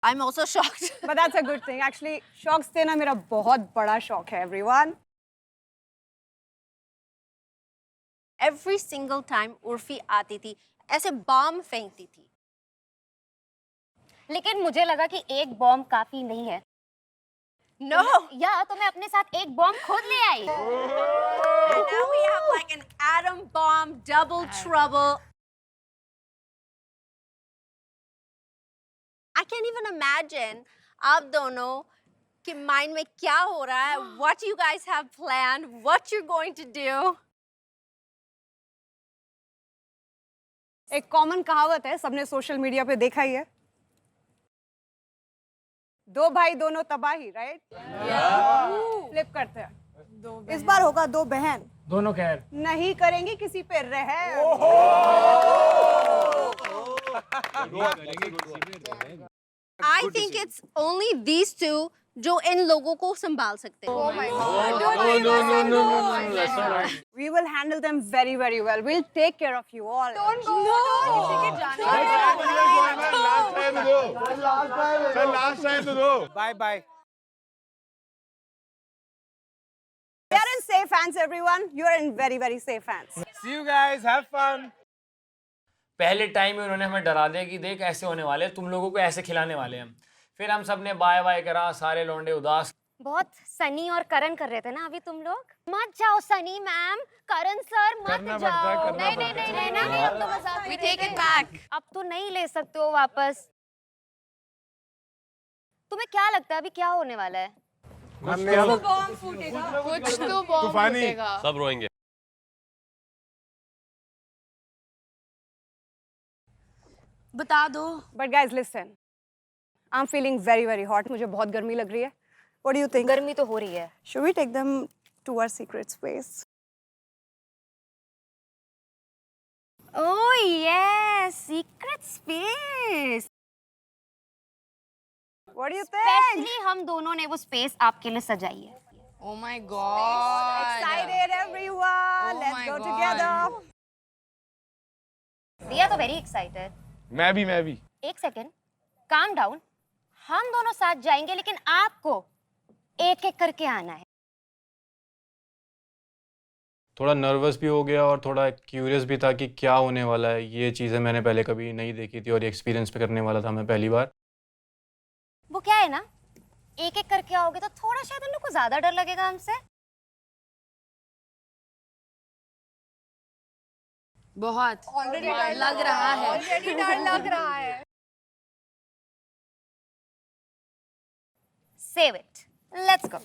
I'm also shocked. But that's a good thing. Actually, shocks देना मेरा बहुत बड़ा शौक है, everyone. Every single time Urfi आती थी, ऐसे बॉम्ब फेंकती थी, लेकिन मुझे लगा कि एक बॉम्ब काफी नहीं है। No. या तो मैं अपने साथ एक बॉम्ब खुद ले आई। And now we have like an atom bomb, double trouble. I can't even imagine आप दोनों के माइंड में क्या हो रहा है, what you guys have planned, what you're going to do. एक कॉमन कहावत है, सबने सोशल मीडिया पे देखा ही है, 2 भाई दोनों तबाही, राइट? फ्लिप करते हैं। इस बार होगा 2 बहन, दोनों खैर नहीं करेंगी किसी पे रहम। I think it's only these two जो इन लोगों को संभाल सकते हैं। Oh my God! No. We will handle them very, very well. We'll take care of you all. Don't go. No. Last time तो दो। Bye bye. We are in safe hands, everyone. You are in very, very safe hands. See you guys. Have fun. पहले टाइम में उन्होंने हमें डरा दिया कि देख ऐसे होने वाले, तुम लोगों को ऐसे खिलाने वाले हम। फिर हम सब ने बाय बाय करा, सारे लौंडे उदास। बहुत सनी और करण कर रहे थे ना अभी तुम लोग। मत जाओ सनी मैम, करण सर मत जाओ। नहीं नहीं नहीं नहीं नहीं, अब तो मजाक We take it back. अब तो नहीं ले सकते हो वापस। तुम्हें क्या लगता है अभी क्या होने वाला है? कुछ तो बॉम्ब फूटेगा। कुछ तो बॉम्ब तूफानी। फूटेगा। सब रोएंगे। बता दो। But guys, listen. I'm feeling very, very hot. मुझे बहुत गर्मी लग रही है. What do you think? गर्मी तो हो रही है। Should we take them to our secret space? Oh yes, secret space. What do you think? Especially हम दोनों ने वो स्पेस आपके लिए सजाई है। Oh my God. Excited everyone. Oh Let's my go God. together. We are तो very excited. मैं भी एक सेकेंड, काम डाउन। हम दोनों साथ जाएंगे लेकिन आपको एक एक करके आना है। थोड़ा नर्वस भी हो गया और थोड़ा क्यूरियस भी था कि क्या होने वाला है। ये चीज़ें मैंने पहले कभी नहीं देखी थी और ये एक्सपीरियंस पे करने वाला था मैं पहली बार। वो क्या है ना, एक एक करके आओगे तो थोड़ा शायद उन लोग को ज्यादा डर लगेगा हमसे। बहुत ऑलरेडी लग रहा है। ऑलरेडी डर लग रहा है। Save it. Let's go.